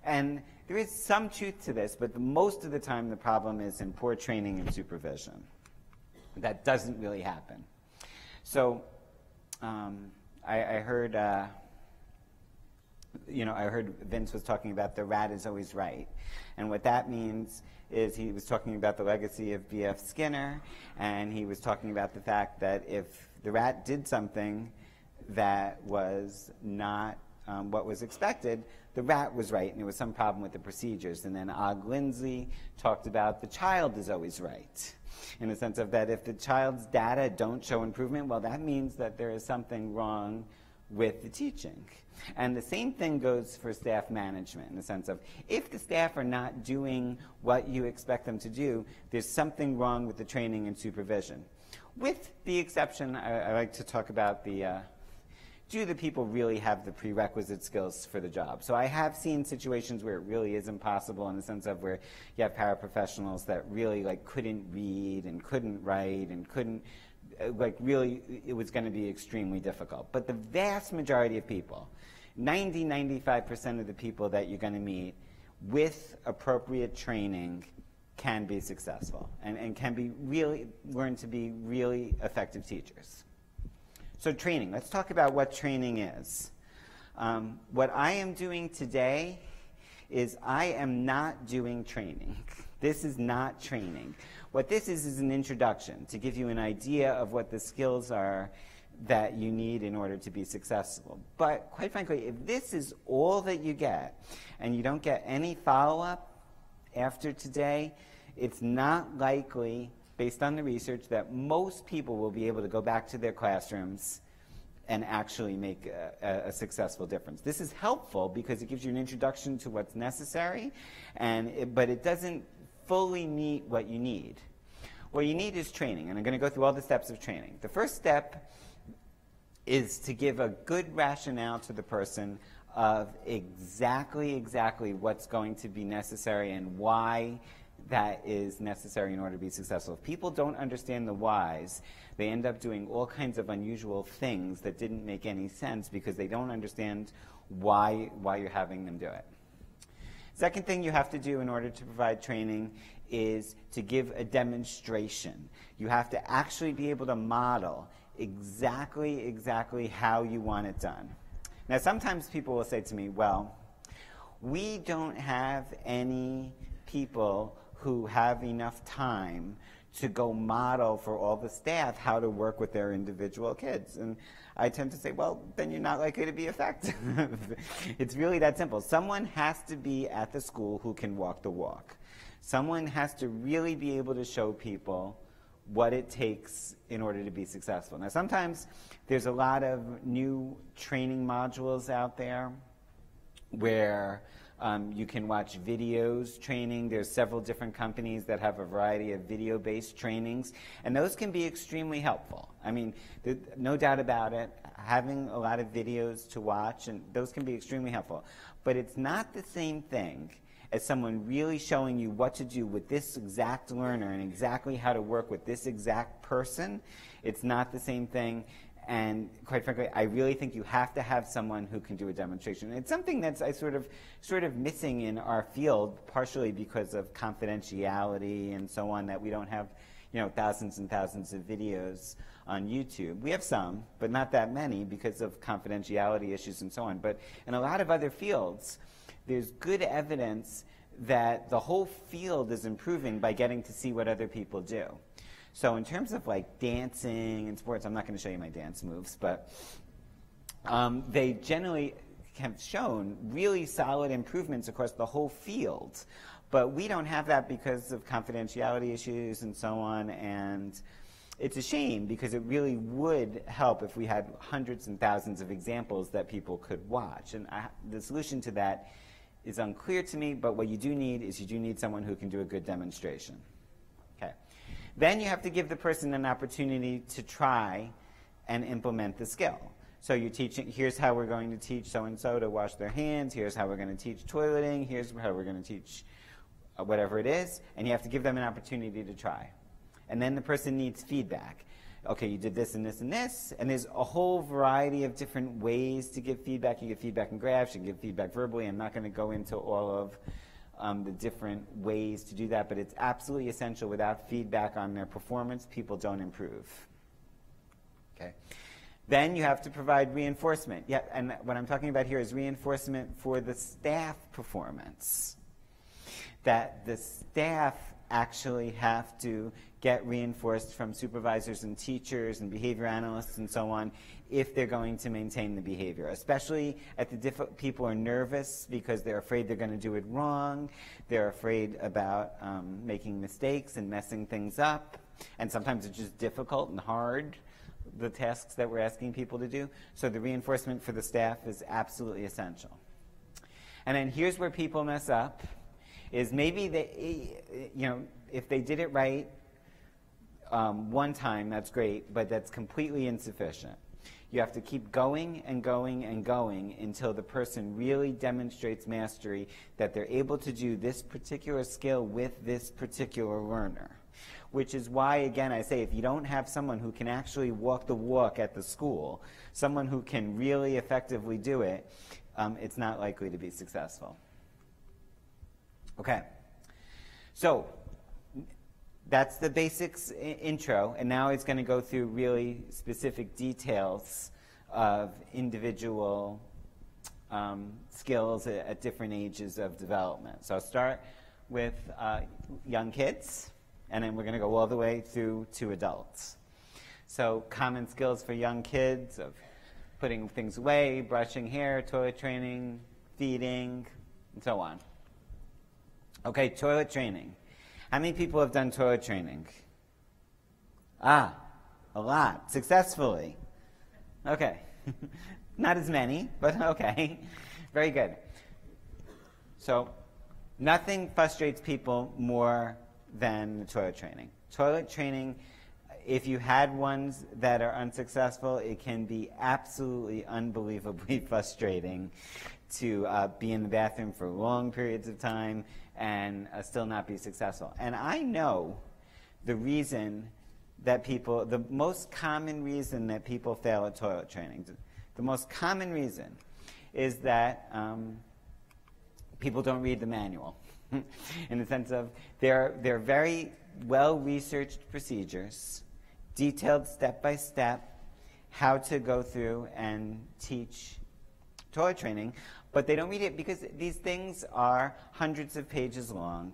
And there is some truth to this, but most of the time the problem is in poor training and supervision. That doesn't really happen. So I heard Vince was talking about the rat is always right. And what that means is he was talking about the legacy of B.F. Skinner, and he was talking about the fact that if the rat did something that was not what was expected, the rat was right, and there was some problem with the procedures. And then Og Lindsay talked about the child is always right, in the sense of that if the child's data don't show improvement, well, that means that there is something wrong with the teaching. And the same thing goes for staff management, in the sense of if the staff are not doing what you expect them to do, there's something wrong with the training and supervision. With the exception, I like to talk about do the people really have the prerequisite skills for the job? So I have seen situations where it really is impossible, in the sense of where you have paraprofessionals that really couldn't read and couldn't write and couldn't, really it was going to be extremely difficult. But the vast majority of people, 95% of the people that you're going to meet with appropriate training can be successful and can be learn to be really effective teachers. So training, let's talk about what training is. What I am doing today is I am not doing training. This is not training. What this is an introduction to give you an idea of what the skills are that you need in order to be successful. But quite frankly, if this is all that you get and you don't get any follow-up after today, it's not likely, based on the research, that most people will be able to go back to their classrooms and actually make a successful difference. This is helpful because it gives you an introduction to what's necessary, but it doesn't fully meet what you need. What you need is training, and I'm going to go through all the steps of training. The first step is to give a good rationale to the person of exactly what's going to be necessary and why that is necessary in order to be successful. If people don't understand the whys, they end up doing all kinds of unusual things that didn't make any sense because they don't understand why you're having them do it. Second thing you have to do in order to provide training is to give a demonstration. You have to actually be able to model exactly how you want it done. Now, sometimes people will say to me, well, we don't have any people who have enough time to go model for all the staff how to work with their individual kids. And I tend to say, well, then you're not likely to be effective. It's really that simple. Someone has to be at the school who can walk the walk. Someone has to really be able to show people what it takes in order to be successful. Now, sometimes there's a lot of new training modules out there where you can watch videos training. There's several different companies that have a variety of video-based trainings, and those can be extremely helpful. I mean, no doubt about it, having a lot of videos to watch, and those can be extremely helpful. But it's not the same thing as someone really showing you what to do with this exact learner and exactly how to work with this exact person. It's not the same thing. And quite frankly, I really think you have to have someone who can do a demonstration. It's something that's sort of missing in our field, partially because of confidentiality and so on, that we don't have thousands and thousands of videos on YouTube. We have some, but not that many because of confidentiality issues and so on. But in a lot of other fields, there's good evidence that the whole field is improving by getting to see what other people do. So in terms of dancing and sports, I'm not going to show you my dance moves, but they generally have shown really solid improvements across the whole field. But we don't have that because of confidentiality issues and so on, and it's a shame because it really would help if we had hundreds and thousands of examples that people could watch. And the solution to that is unclear to me, but what you do need is someone who can do a good demonstration. Okay. Then you have to give the person an opportunity to try and implement the skill. So you're teaching, here's how we're going to teach so-and-so to wash their hands, here's how we're going to teach toileting, here's how we're going to teach whatever it is, and you have to give them an opportunity to try. And then the person needs feedback. okay, you did this and this and this, and there's a whole variety of different ways to give feedback. You give feedback in graphs, you can give feedback verbally. I'm not going to go into all of the different ways to do that, but it's absolutely essential. Without feedback on their performance, people don't improve. Okay. Then you have to provide reinforcement. Yeah, and what I'm talking about here is reinforcement for the staff performance. That the staff actually have to get reinforced from supervisors and teachers and behavior analysts and so on if they're going to maintain the behavior. Especially at the people are nervous because they're afraid they're going to do it wrong. They're afraid about making mistakes and messing things up. And sometimes it's just difficult and hard, the tasks that we're asking people to do. So the reinforcement for the staff is absolutely essential. And then here's where people mess up, is maybe they, if they did it right one time, that's great, but that's completely insufficient. You have to keep going and going and going until the person really demonstrates mastery, that they're able to do this particular skill with this particular learner. Which is why, again, I say if you don't have someone who can actually walk the walk at the school, someone who can really effectively do it, it's not likely to be successful. Okay. So that's the basics intro, and now it's going to go through really specific details of individual skills at different ages of development. So I'll start with young kids, and then we're going to go all the way through to adults. So common skills for young kids of putting things away, brushing hair, toilet training, feeding, and so on. Okay, toilet training. How many people have done toilet training? A lot. Successfully. Okay. Not as many, but okay. Very good. So nothing frustrates people more than toilet training. Toilet training, if you had ones that are unsuccessful, it can be absolutely unbelievably frustrating to be in the bathroom for long periods of time and still not be successful. And I know the reason that people, the most common reason that people fail at toilet training, the most common reason is that people don't read the manual. In the sense of they're very well-researched procedures, detailed step-by-step how to go through and teach toilet training, but they don't read it because these things are hundreds of pages long.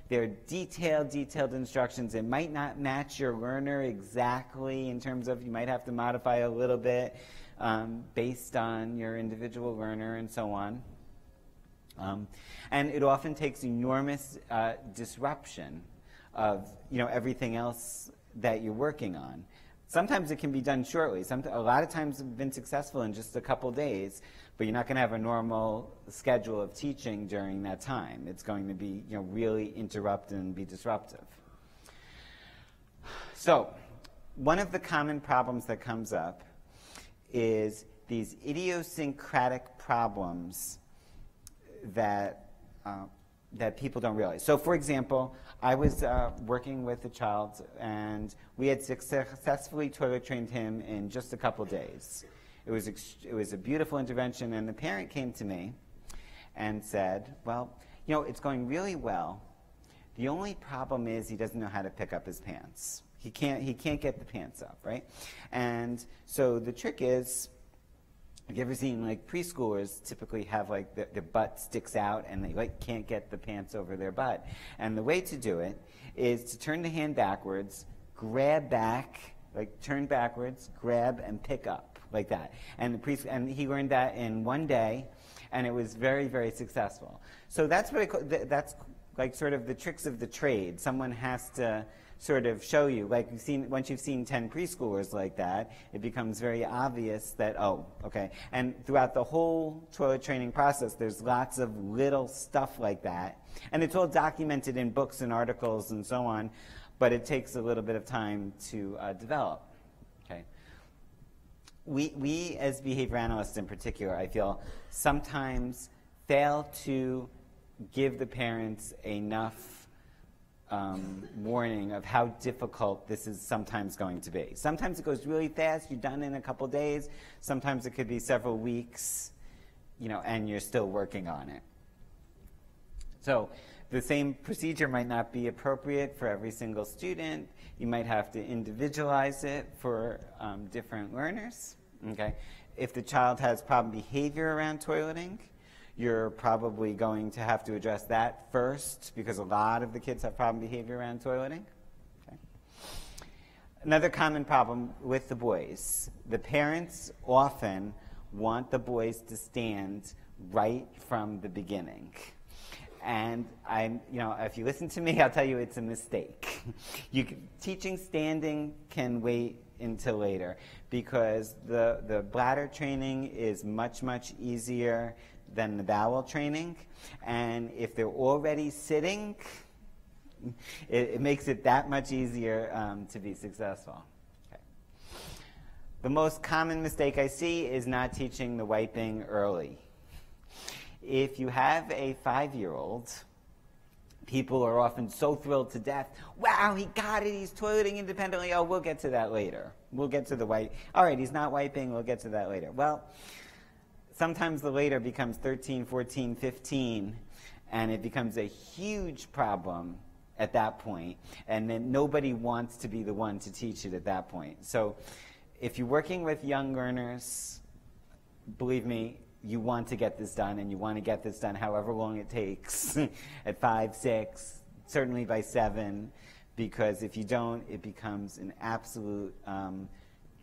They're detailed instructions. It might not match your learner exactly in terms of you might have to modify a little bit based on your individual learner and so on. And it often takes enormous disruption of everything else that you're working on. Sometimes it can be done shortly. A lot of times it's been successful in just a couple days, but you're not going to have a normal schedule of teaching during that time. It's going to be really interrupted and be disruptive. So one of the common problems that comes up is these idiosyncratic problems that people don't realize. So, for example, I was working with a child, and we had successfully toilet trained him in just a couple days. It was a beautiful intervention, and the parent came to me and said, well, it's going really well. The only problem is he doesn't know how to pick up his pants. He can't get the pants up, right? And so the trick is, have you ever seen preschoolers typically have their butt sticks out and they can't get the pants over their butt? And the way to do it is to turn the hand backwards, grab back, turn backwards, grab and pick up like that. And he learned that in one day, and it was very, very successful. So that's what that's sort of the tricks of the trade. Someone has to sort of show you, once you've seen 10 preschoolers like that, it becomes very obvious that, oh, okay. And throughout the whole toilet training process, there's lots of little stuff like that. And it's all documented in books and articles and so on, but it takes a little bit of time to develop. Okay. We as behavior analysts in particular, I feel, sometimes fail to give the parents enough warning of how difficult this is sometimes going to be. Sometimes it goes really fast, you're done in a couple days. Sometimes it could be several weeks, and you're still working on it. So the same procedure might not be appropriate for every single student. You might have to individualize it for different learners. Okay? If the child has problem behavior around toileting, you're probably going to have to address that first, because a lot of the kids have problem behavior around toileting. Okay. Another common problem with the boys, the parents often want the boys to stand right from the beginning. And if you listen to me, I'll tell you it's a mistake. Teaching standing can wait until later, because the bladder training is much, much easier than the bowel training. And if they're already sitting, it makes it that much easier to be successful. Okay. The most common mistake I see is not teaching the wiping early. If you have a 5-year-old, people are often so thrilled to death. Wow, he got it, he's toileting independently. Oh, we'll get to that later. We'll get to the wipe. All right, he's not wiping, we'll get to that later. Well, sometimes the later becomes 13, 14, 15, and it becomes a huge problem at that point, and then nobody wants to be the one to teach it at that point. So if you're working with young learners, believe me, you want to get this done, and you want to get this done however long it takes, at 5, 6, certainly by 7, because if you don't, it becomes an absolute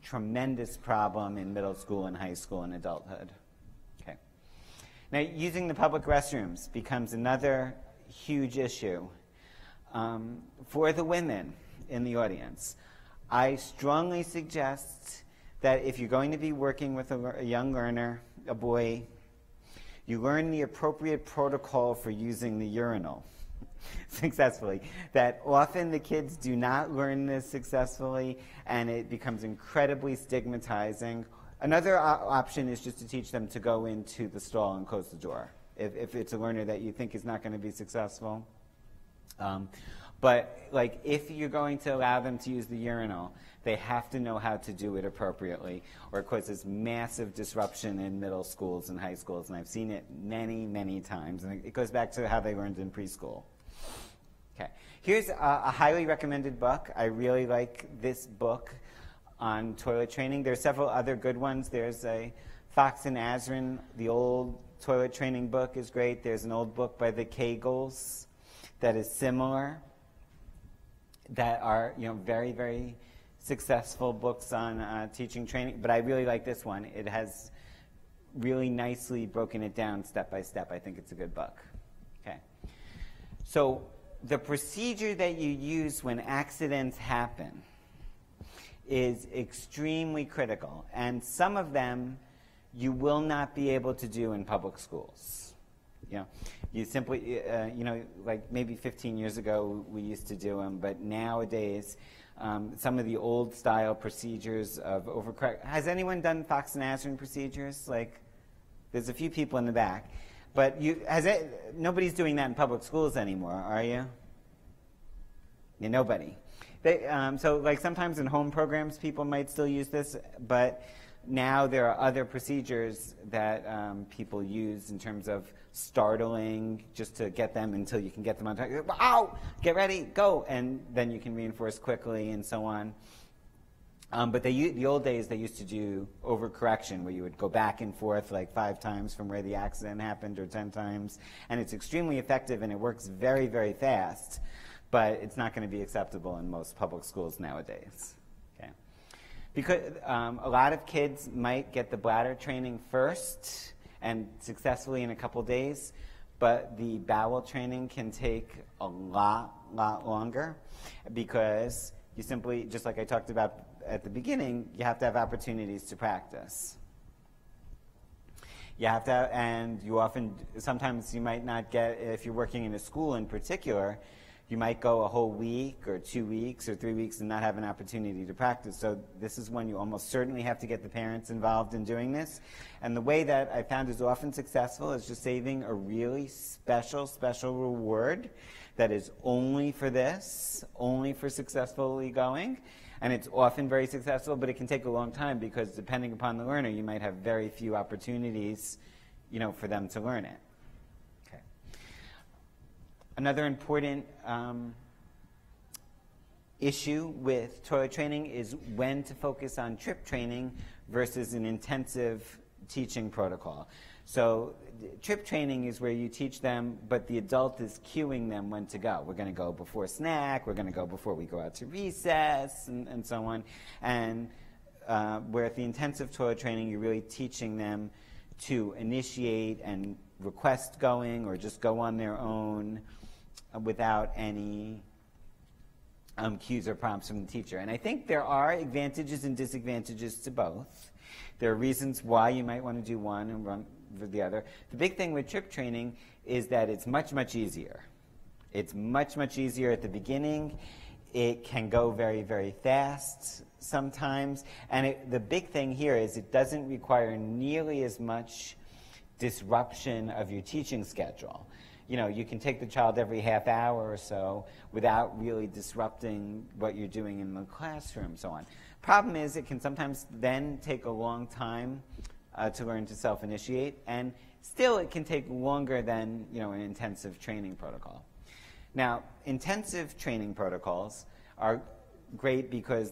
tremendous problem in middle school and high school and adulthood. Okay. Now, using the public restrooms becomes another huge issue. For the women in the audience, I strongly suggest that if you're going to be working with a young learner, a boy, you learn the appropriate protocol for using the urinal successfully. That often the kids do not learn this successfully, and it becomes incredibly stigmatizing. Another option is just to teach them to go into the stall and close the door, if it's a learner that you think is not going to be successful. But if you're going to allow them to use the urinal, they have to know how to do it appropriately, or it causes massive disruption in middle schools and high schools, and I've seen it many, many times, and it goes back to how they learned in preschool. Okay, here's a highly recommended book. I really like this book on toilet training. There are several other good ones. There's a Fox and Azrin, the old toilet training book is great. There's an old book by the Kegels that is similar, that are very, very successful books on teaching training, but I really like this one. It has really nicely broken it down step by step. I think it's a good book. Okay. So the procedure that you use when accidents happen is extremely critical, and some of them you will not be able to do in public schools. You simply, like maybe 15 years ago we used to do them, but nowadays some of the old style procedures of overcorrect. Has anyone done Fox and Azrin procedures? There's a few people in the back, but nobody's doing that in public schools anymore, are you? Yeah, nobody. So sometimes in home programs people might still use this, but now there are other procedures that people use in terms of startling, just to get them until you can get them on time. Ow! Get ready, go! And then you can reinforce quickly and so on. But the old days, they used to do overcorrection, where you would go back and forth 5 times from where the accident happened, or 10 times. And it's extremely effective, and it works very, very fast. But it's not going to be acceptable in most public schools nowadays. Okay. Because a lot of kids might get the bladder training first, and successfully in a couple days, but the bowel training can take a lot longer, because you simply, just like I talked about at the beginning, you have to have opportunities to practice. You have to, and you often, sometimes you might not get, if you're working in a school in particular, You might go a whole week or 2 weeks or 3 weeks and not have an opportunity to practice. So this is when you almost certainly have to get the parents involved in doing this. And the way that I found is often successful is just saving a really special reward that is only for this, only for successfully going. And it's often very successful, but it can take a long time because depending upon the learner, you might have very few opportunities, for them to learn it. Okay. Another important issue with toilet training is when to focus on trip training versus an intensive teaching protocol. So trip training is where you teach them, but the adult is cueing them when to go. We're going to go before snack, we're going to go before we go out to recess, and so on. And where at the intensive toilet training, you're really teaching them to initiate and request going or just go on their own without any cues or prompts from the teacher. And I think there are advantages and disadvantages to both. There are reasons why you might want to do one and run for the other. The big thing with trip training is that it's much, much easier. It's much, much easier at the beginning. It can go very, very fast sometimes. And the big thing here is it doesn't require nearly as much disruption of your teaching schedule. You can take the child every half hour or so without really disrupting what you're doing in the classroom, so on. Problem is, it can sometimes then take a long time to learn to self-initiate, and still it can take longer than an intensive training protocol. Now, intensive training protocols are great because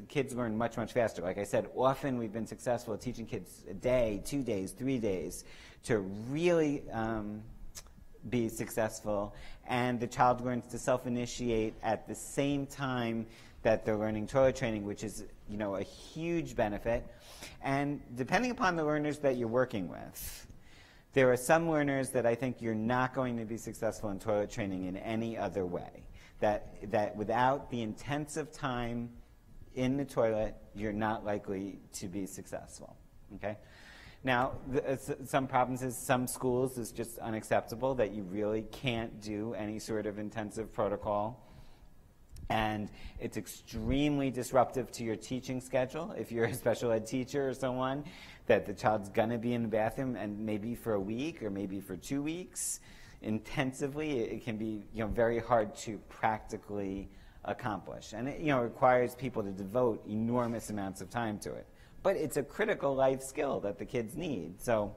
kids learn much, much faster. Like I said, often we've been successful at teaching kids a day, 2 days, 3 days to really be successful, and the child learns to self-initiate at the same time that they're learning toilet training, which is a huge benefit. And depending upon the learners that you're working with, there are some learners that I think you're not going to be successful in toilet training in any other way. That without the intensive time in the toilet, you're not likely to be successful. Okay? Now, some problems is some schools is just unacceptable that you really can't do any sort of intensive protocol. And it's extremely disruptive to your teaching schedule. If you're a special ed teacher or someone, that the child's going to be in the bathroom and maybe for a week or maybe for 2 weeks intensively, it can be very hard to practically accomplish. And it requires people to devote enormous amounts of time to it. But it's a critical life skill that the kids need. So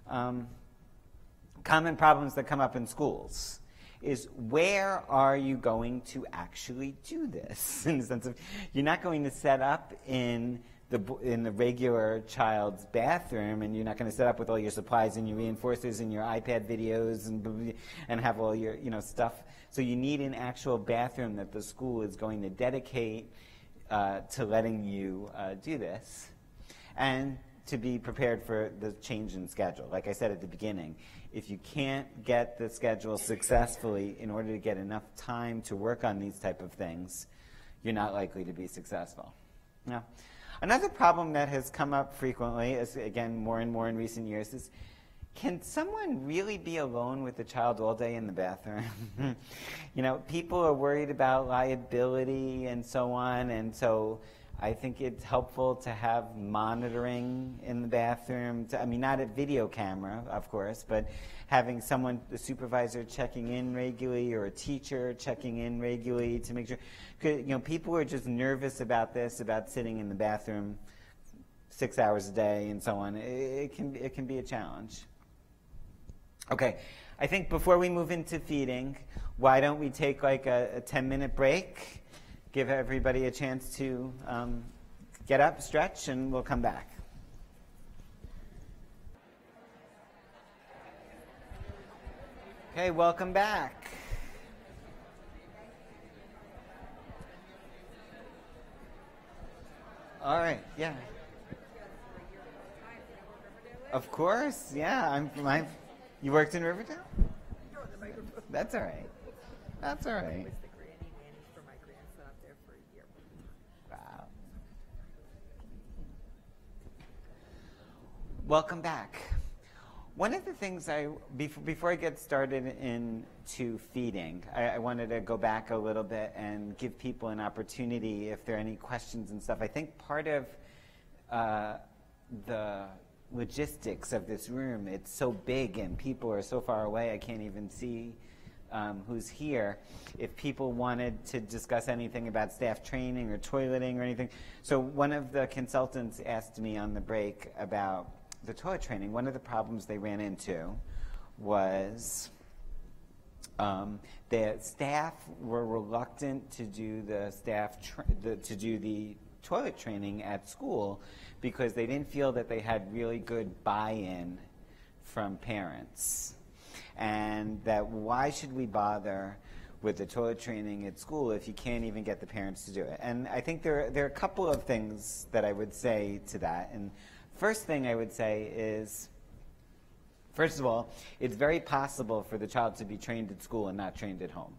common problems that come up in schools is where are you going to actually do this? In the sense of you're not going to set up in the regular child's bathroom, and you're not going to set up with all your supplies and your reinforcers and your iPad videos and have all your stuff. So you need an actual bathroom that the school is going to dedicate to letting you do this, and to be prepared for the change in schedule. Like I said at the beginning, if you can't get the schedule successfully in order to get enough time to work on these type of things, you're not likely to be successful. Now, another problem that has come up frequently, is again more and more in recent years, is can someone really be alone with the child all day in the bathroom? People are worried about liability and so on, and so I think it's helpful to have monitoring in the bathroom. Not a video camera, of course, but having someone, the supervisor, checking in regularly, or a teacher checking in regularly to make sure. People are just nervous about this, about sitting in the bathroom 6 hours a day and so on. It can be a challenge. Okay, I think before we move into feeding, why don't we take like a 10-minute break? Give everybody a chance to get up, stretch, and we'll come back. Okay, welcome back. All right, yeah. Of course, yeah. You worked in Riverdale? That's all right. That's all right. Wow. Welcome back. One of the things before I get started into feeding, I wanted to go back a little bit and give people an opportunity if there are any questions and stuff. I think part of the logistics of this room, it's so big and people are so far away, I can't even see who's here. If people wanted to discuss anything about staff training or toileting or anything. So one of the consultants asked me on the break about the toilet training. One of the problems they ran into was the staff were reluctant to do the toilet training at school because they didn't feel that they had really good buy-in from parents, and that why should we bother with the toilet training at school if you can't even get the parents to do it? And I think there are a couple of things that I would say to that. And first thing I would say is, first of all, it's very possible for the child to be trained at school and not trained at home.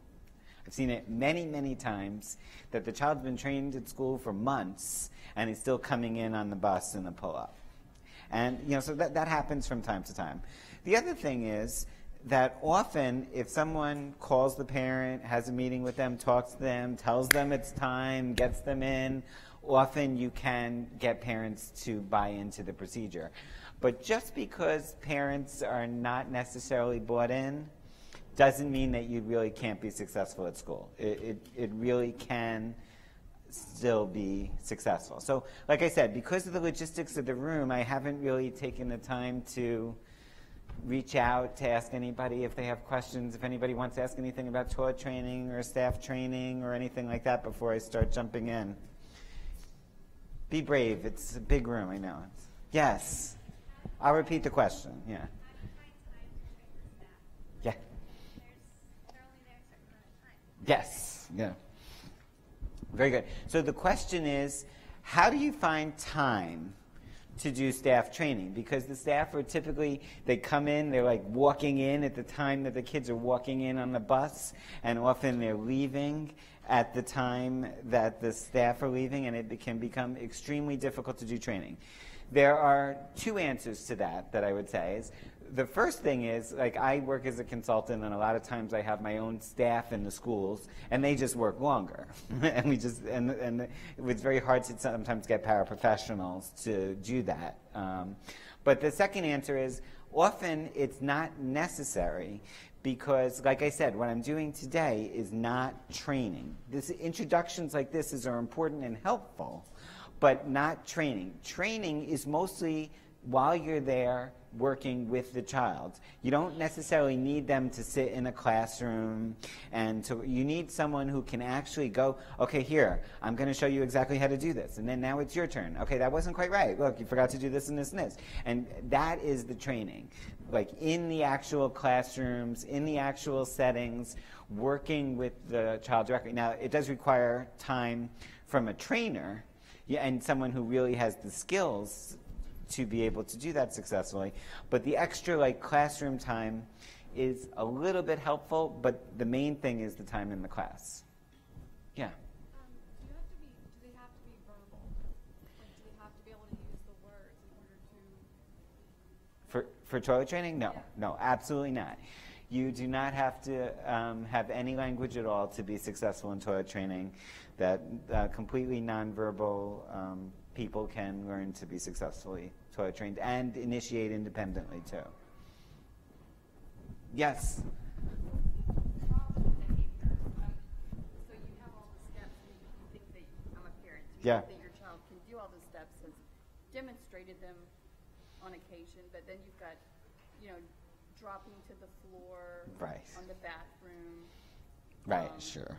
I've seen it many, many times that the child's been trained at school for months and is still coming in on the bus in the pull-up. And, so that happens from time to time. The other thing is that often if someone calls the parent, has a meeting with them, talks to them, tells them it's time, gets them in, often you can get parents to buy into the procedure. But just because parents are not necessarily bought in doesn't mean that you really can't be successful at school. It really can still be successful. So like I said, because of the logistics of the room, I haven't really taken the time to reach out to ask anybody if they have questions, if anybody wants to ask anything about toilet training or staff training or anything like that before I start jumping in. Be brave. It's a big room, I know. Yes. I'll repeat the question. Yeah. Yeah. Yes. Yeah. Very good. So the question is, how do you find time to do staff training? Because the staff are typically, they come in, they're like walking in at the time that the kids are walking in on the bus, and often they're leaving at the time that the staff are leaving, and it can become extremely difficult to do training. There are two answers to that I would say. The first thing is, like, I work as a consultant, and a lot of times I have my own staff in the schools, and they just work longer. And it's very hard to sometimes get paraprofessionals to do that. But the second answer is, often it's not necessary because, like I said, what I'm doing today is not training. Introductions like this are important and helpful, but not training. Training is mostly while you're there working with the child. You don't necessarily need them to sit in a classroom, and you need someone who can actually go, okay, here, I'm going to show you exactly how to do this, and then now it's your turn. Okay, that wasn't quite right. Look, you forgot to do this and this and this. And that is the training. Like in the actual classrooms, in the actual settings, working with the child directly. Now, it does require time from a trainer and someone who really has the skills to be able to do that successfully. But the extra classroom time is a little bit helpful, but the main thing is the time in the class. Yeah? Do they have to be verbal? Like, do they have to be able to use the words in order to... For toilet training? No. Yeah. No, absolutely not. You do not have to have any language at all to be successful in toilet training. That completely nonverbal people can learn to be successfully toilet trained and initiate independently too. Yes? So you have all the steps, and you think that I'm a parent. You Yeah. think that your child can do all the steps, has demonstrated them on occasion, but then you've got, dropping to the floor, Right. on the bathroom. Right, sure.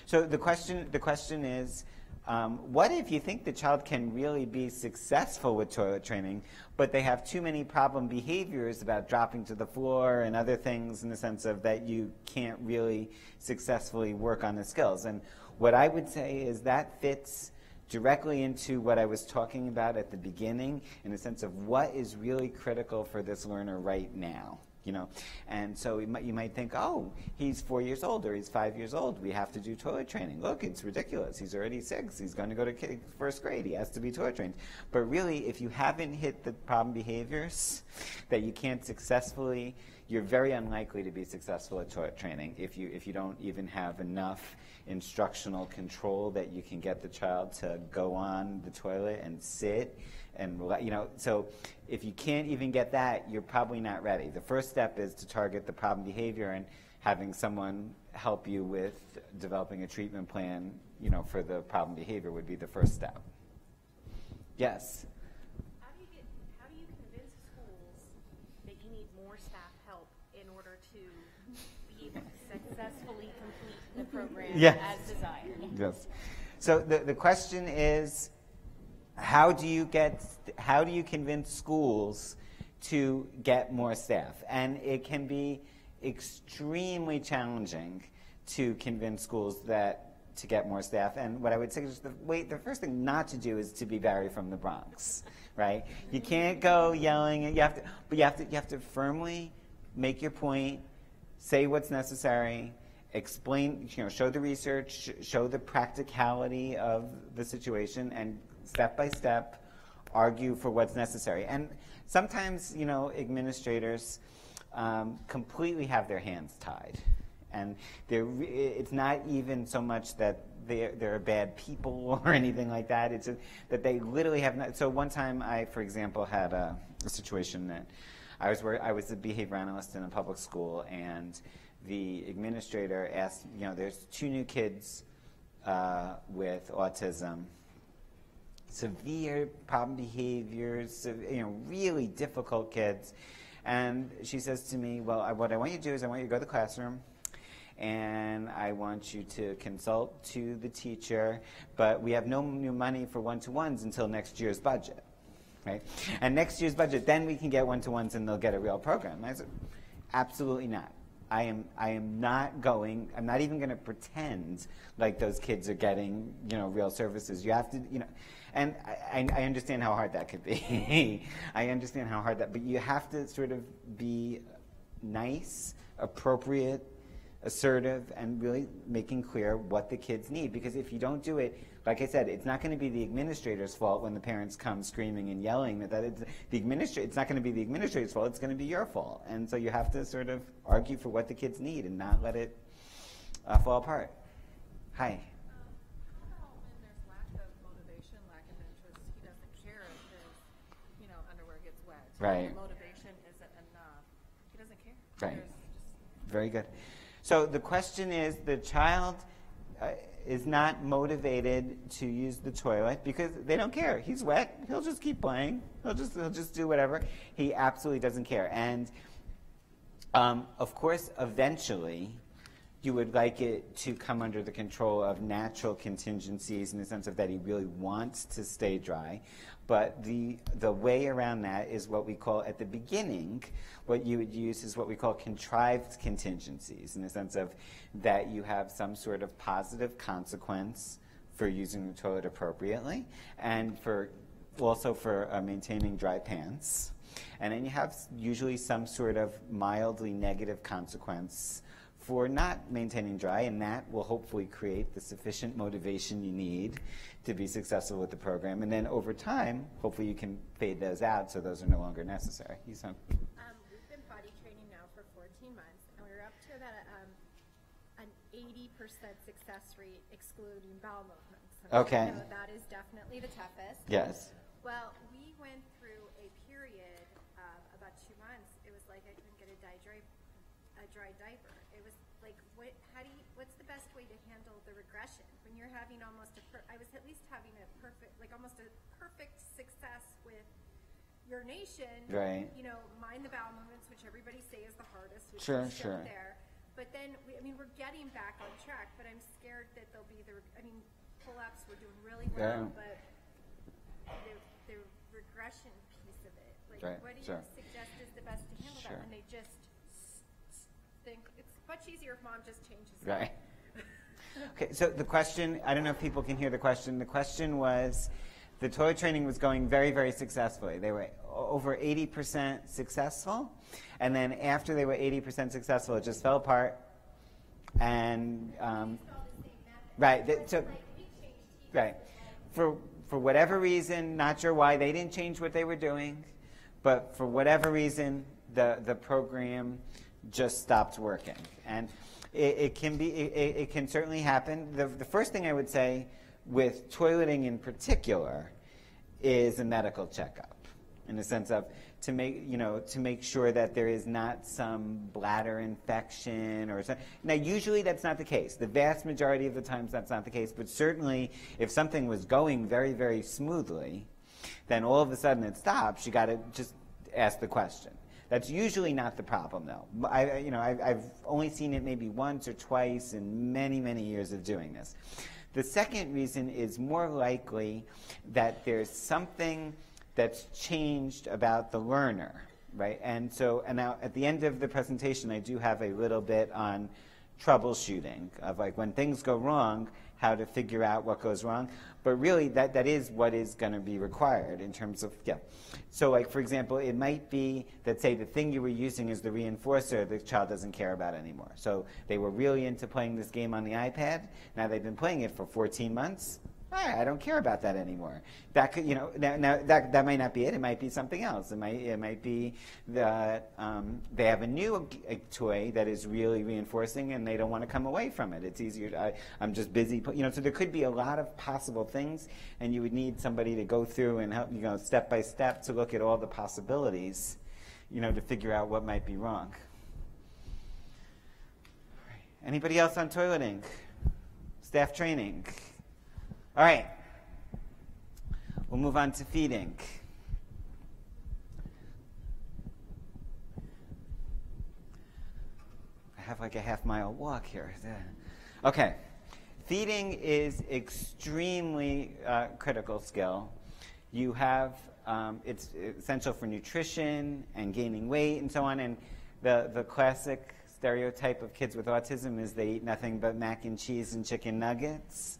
So the question is, what if you think the child can really be successful with toilet training, but they have too many problem behaviors about dropping to the floor and other things in the sense of that you can't really successfully work on the skills? And what I would say is that fits directly into what I was talking about at the beginning in the sense of what is really critical for this learner right now. you know. And so you might think, oh, he's 4 years old or he's 5 years old. We have to do toilet training. Look, it's ridiculous. He's already 6. He's going to go to first grade. He has to be toilet trained. But really, if you haven't hit the problem behaviors that you can't successfully, you're very unlikely to be successful at toilet training if you don't even have enough instructional control that you can get the child to go on the toilet and sit and, you know. So if you can't even get that, you're probably not ready. The first step is to target the problem behavior, and having someone help you with developing a treatment plan, you know, for the problem behavior would be the first step. Yes? How do you convince schools that you need more staff help in order to be able to successfully complete the program as desired? Yes. So the question is, how do you convince schools to get more staff? And it can be extremely challenging to convince schools to get more staff. And what I would say is the first thing not to do is to be Barry from the Bronx, right? You can't go yelling. You have to firmly make your point, say what's necessary, explain, you know, show the research, show the practicality of the situation, and step by step argue for what's necessary. And sometimes, you know, administrators completely have their hands tied. And it's not even so much that they're bad people or anything like that. It's just that they literally have not. So one time I, for example, had a situation that I was a behavior analyst in a public school, and the administrator asked, you know, there's 2 new kids with autism, severe problem behaviors, you know, really difficult kids. And she says to me, well, what I want you to do is I want you to go to the classroom, and I want you to consult to the teacher, but we have no new money for one-to-ones until next year's budget, right? And next year's budget, then we can get one-to-ones and they'll get a real program. I said, absolutely not. I'm not even going to pretend like those kids are getting, you know, real services. You have to, you know, and I understand how hard that could be. I understand how hard but you have to sort of be nice, appropriate, assertive, and really making clear what the kids need. Because if you don't do it, like I said, it's not going to be the administrator's fault when the parents come screaming and yelling. It's not going to be the administrator's fault. It's going to be your fault. And so you have to sort of argue for what the kids need and not let it fall apart. Hi. How about when there's lack of motivation, lack of interest? He doesn't care if his, underwear gets wet. Right. Motivation isn't enough. He doesn't care. Right. Very good. So the question is, the child is not motivated to use the toilet because they don't care. He's wet. He'll just keep playing. He'll just do whatever. He absolutely doesn't care. And of course, eventually, you would like it to come under the control of natural contingencies in the sense of that he really wants to stay dry. But the way around that is what we call, at the beginning, what you would use is what we call contrived contingencies, in the sense of that you have some sort of positive consequence for using the toilet appropriately, and also for maintaining dry pants. And then you have usually some sort of mildly negative consequence for not maintaining dry, and that will hopefully create the sufficient motivation you need to be successful with the program. And then over time, hopefully you can fade those out so those are no longer necessary. We've been potty training now for 14 months, and we're up to about an 80% success rate excluding bowel movements. Okay. So that is definitely the toughest. Yes. Well, we went through a period of about 2 months. It was like I couldn't get a dry diaper. It was like, what's the best way to handle the regression when you're having I was at least having almost a perfect success with urination. Right. Mind the bowel movements, which everybody say is the hardest, which Sure. is still there. But then, we're getting back on track, but I'm scared that there'll be pull-ups, we're doing really well, but the regression piece of it. What do you suggest is the best to handle that when they just think it's much easier if mom just changes it? Right. Okay, so the question, I don't know if people can hear the question. The question was, the toilet training was going very, very successfully. They were over 80% successful. And then after they were 80% successful, it just fell apart. And, right. So, right. For whatever reason, not sure why, they didn't change what they were doing. But for whatever reason, the program just stopped working. And it can certainly happen. The first thing I would say with toileting in particular is a medical checkup, in the sense of to make sure that there is not some bladder infection or something. Now, usually that's not the case. The vast majority of the times that's not the case, but certainly if something was going very, very smoothly, then all of a sudden it stops, you got to just ask the question. That's usually not the problem, though. I've only seen it maybe once or twice in many, many years of doing this. The second reason is more likely that there's something that's changed about the learner, right? And now at the end of the presentation, I do have a little bit on troubleshooting of like when things go wrong, how to figure out what goes wrong. But really, that is what is going to be required in terms of, yeah. So like, for example, it might be that, say, the thing you were using as the reinforcer, the child doesn't care about anymore. So they were really into playing this game on the iPad. Now they've been playing it for 14 months. I don't care about that anymore. That could, that might not be it. It might be something else. It might be that they have a new toy that is really reinforcing, and they don't want to come away from it. It's easier. I'm just busy. So there could be a lot of possible things, and you would need somebody to go through and help, step by step, to look at all the possibilities, to figure out what might be wrong. Anybody else on toileting? Staff training? All right, we'll move on to feeding. I have like a half-mile walk here. Okay, feeding is extremely critical skill. You have, it's essential for nutrition and gaining weight and so on, and the classic stereotype of kids with autism is they eat nothing but mac and cheese and chicken nuggets.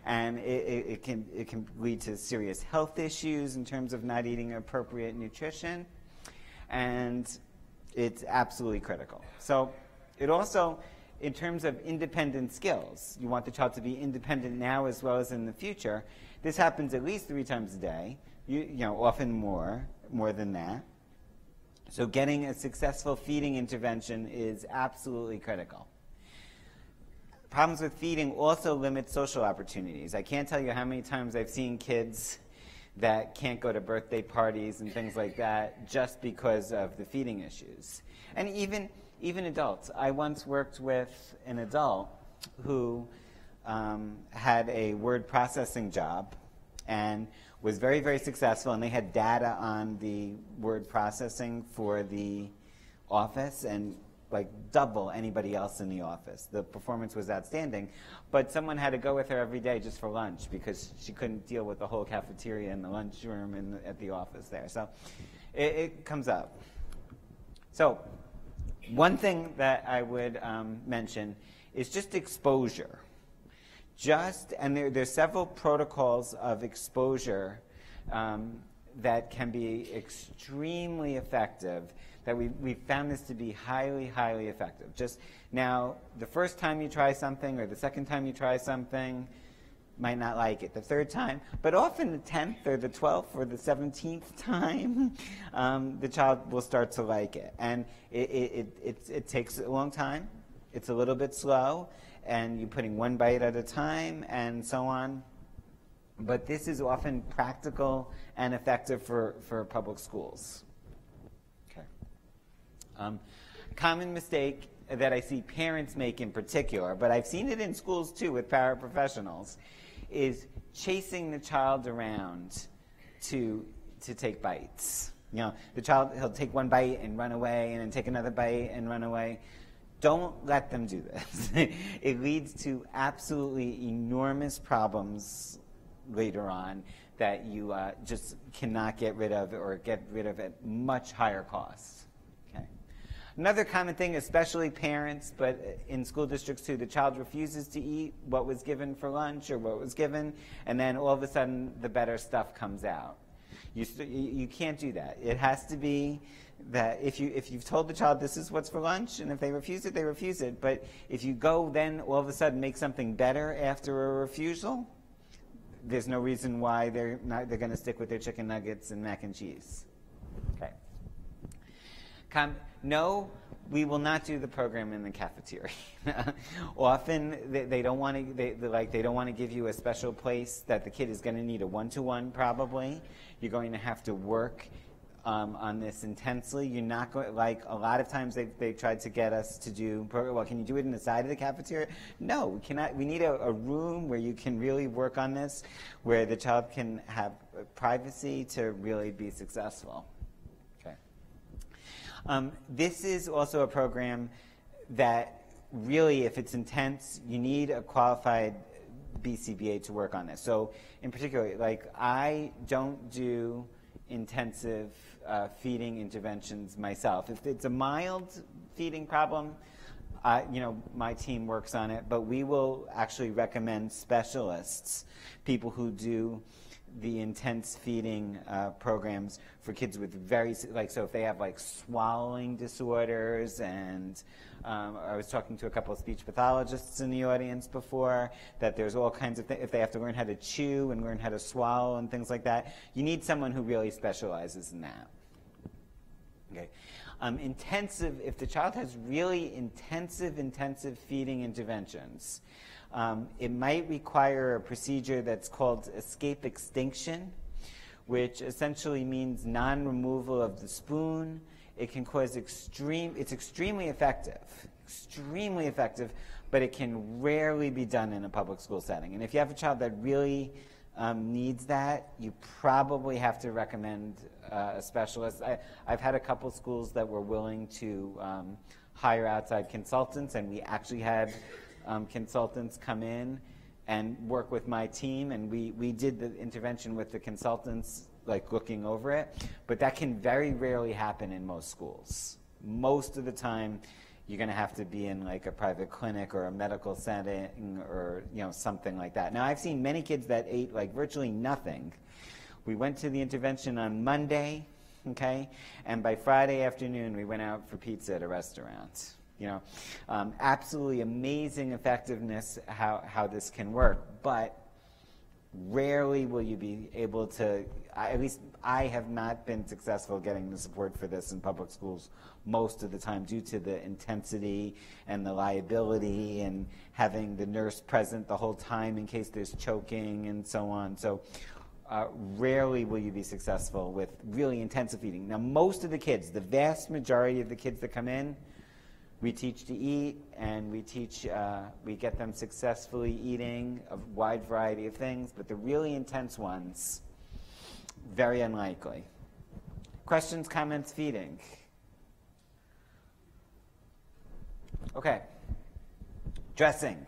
And it can lead to serious health issues in terms of not eating appropriate nutrition. And it's absolutely critical. So it also, in terms of independent skills, you want the child to be independent now as well as in the future. This happens at least 3 times a day, often more than that. So getting a successful feeding intervention is absolutely critical. Problems with feeding also limit social opportunities. I can't tell you how many times I've seen kids that can't go to birthday parties and things like that just because of the feeding issues. And even adults. I once worked with an adult who had a word processing job and was very, very successful, and they had data on the word processing for the office and like double anybody else in the office. The performance was outstanding, but someone had to go with her every day just for lunch because she couldn't deal with the whole cafeteria and the lunchroom at the office there. So it comes up. So one thing that I would mention is just exposure. And there's several protocols of exposure that can be extremely effective, that we found this to be highly, highly effective. Just now, the first time you try something or the second time you try something, might not like it. The third time, but often the 10th or the 12th or the 17th time, the child will start to like it. And it takes a long time. It's a little bit slow, and you're putting one bite at a time and so on. But this is often practical and effective for public schools. Okay. Common mistake that I see parents make in particular, but I've seen it in schools too with paraprofessionals, is chasing the child around to take bites. The child, he'll take one bite and run away, and then take another bite and run away. Don't let them do this. It leads to absolutely enormous problems later on that you just cannot get rid of, or get rid of at much higher costs. Okay. Another common thing, especially parents, but in school districts too, the child refuses to eat what was given for lunch or what was given, and then all of a sudden the better stuff comes out. You can't do that. It has to be that if you've told the child this is what's for lunch, and if they refuse it, they refuse it. But if you go then all of a sudden make something better after a refusal, there's no reason why they're going to stick with their chicken nuggets and mac and cheese. Okay. No, we will not do the program in the cafeteria. Often they don't want to. They don't want to give you a special place that the kid is going to need a one-to-one. Probably, you're going to have to work on this intensely. You're not going, like a lot of times they tried to get us to do, well, can you do it in the side of the cafeteria? No, we cannot. We need a room where you can really work on this, where the child can have privacy to really be successful. Okay. This is also a program that really, if it's intense, you need a qualified BCBA to work on this. So in particular, like I don't do intensive feeding interventions myself. If it's a mild feeding problem, my team works on it, but we will actually recommend specialists, people who do the intense feeding programs for kids with so if they have like swallowing disorders, and I was talking to a couple of speech pathologists in the audience before, that there's all kinds of things, if they have to learn how to chew and learn how to swallow and things like that, you need someone who really specializes in that. Okay. Intensive, if the child has really intensive feeding interventions, it might require a procedure that's called escape extinction, which essentially means non-removal of the spoon. It can cause it's extremely effective, but it can rarely be done in a public school setting. And if you have a child that really needs that, you probably have to recommend a specialist. I've had a couple schools that were willing to hire outside consultants, and we actually had consultants come in and work with my team, and we did the intervention with the consultants, like looking over it. But that can very rarely happen in most schools. Most of the time, you're going to have to be in like a private clinic or a medical setting or something like that. Now, I've seen many kids that ate like virtually nothing. We went to the intervention on Monday, okay, and by Friday afternoon, we went out for pizza at a restaurant. Absolutely amazing effectiveness how this can work, but rarely will you be able to, at least I have not been successful getting the support for this in public schools most of the time due to the intensity and the liability and having the nurse present the whole time in case there's choking and so on. So rarely will you be successful with really intensive feeding. Now, most of the kids, the vast majority of the kids that come in, we teach to eat, and we get them successfully eating a wide variety of things, but the really intense ones, very unlikely. Questions, comments, feeding? Okay. Dressing.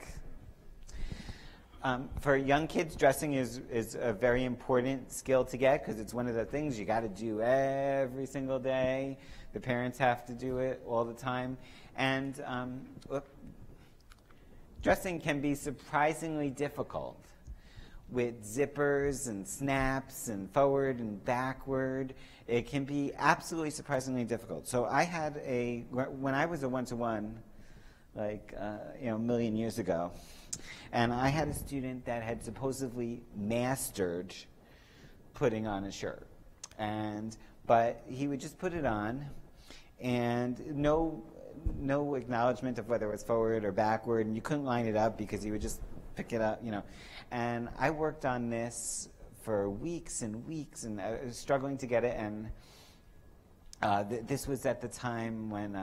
For young kids, dressing is a very important skill to get because it's one of the things you got to do every single day. The parents have to do it all the time. And dressing can be surprisingly difficult with zippers and snaps and forward and backward. It can be absolutely surprisingly difficult. So I had when I was a one-to-one, like a million years ago, and I had a student that had supposedly mastered putting on a shirt, but he would just put it on, and no acknowledgement of whether it was forward or backward, and you couldn't line it up because he would just pick it up, And I worked on this for weeks and weeks, and I was struggling to get it. And this was at the time when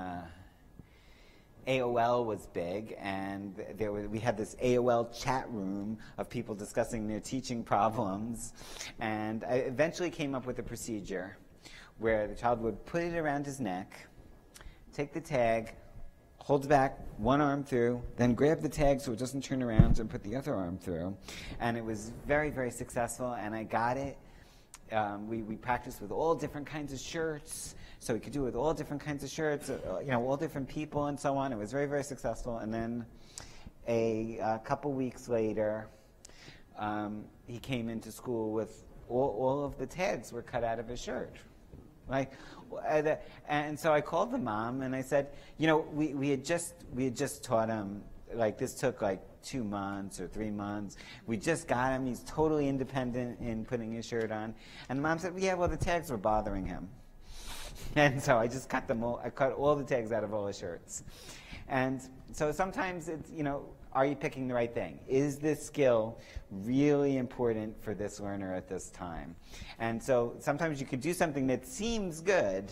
AOL was big, and we had this AOL chat room of people discussing their teaching problems. And I eventually came up with a procedure where the child would put it around his neck, take the tag, hold it back, one arm through, then grab the tag so it doesn't turn around and put the other arm through. And it was very, very successful, and I got it. We practiced with all different kinds of shirts. so he could do it with all different kinds of shirts, all different people and so on. It was very, very successful. And then a couple weeks later, he came into school with all of the tags were cut out of his shirt. Like, and so I called the mom and I said, we had just taught him, like this took like 2 months or 3 months. We just got him. He's totally independent in putting his shirt on. And the mom said, yeah, well, the tags were bothering him. And so I just cut them all. I cut all the tags out of all his shirts. And so sometimes it's, are you picking the right thing? Is this skill really important for this learner at this time? And so sometimes you could do something that seems good,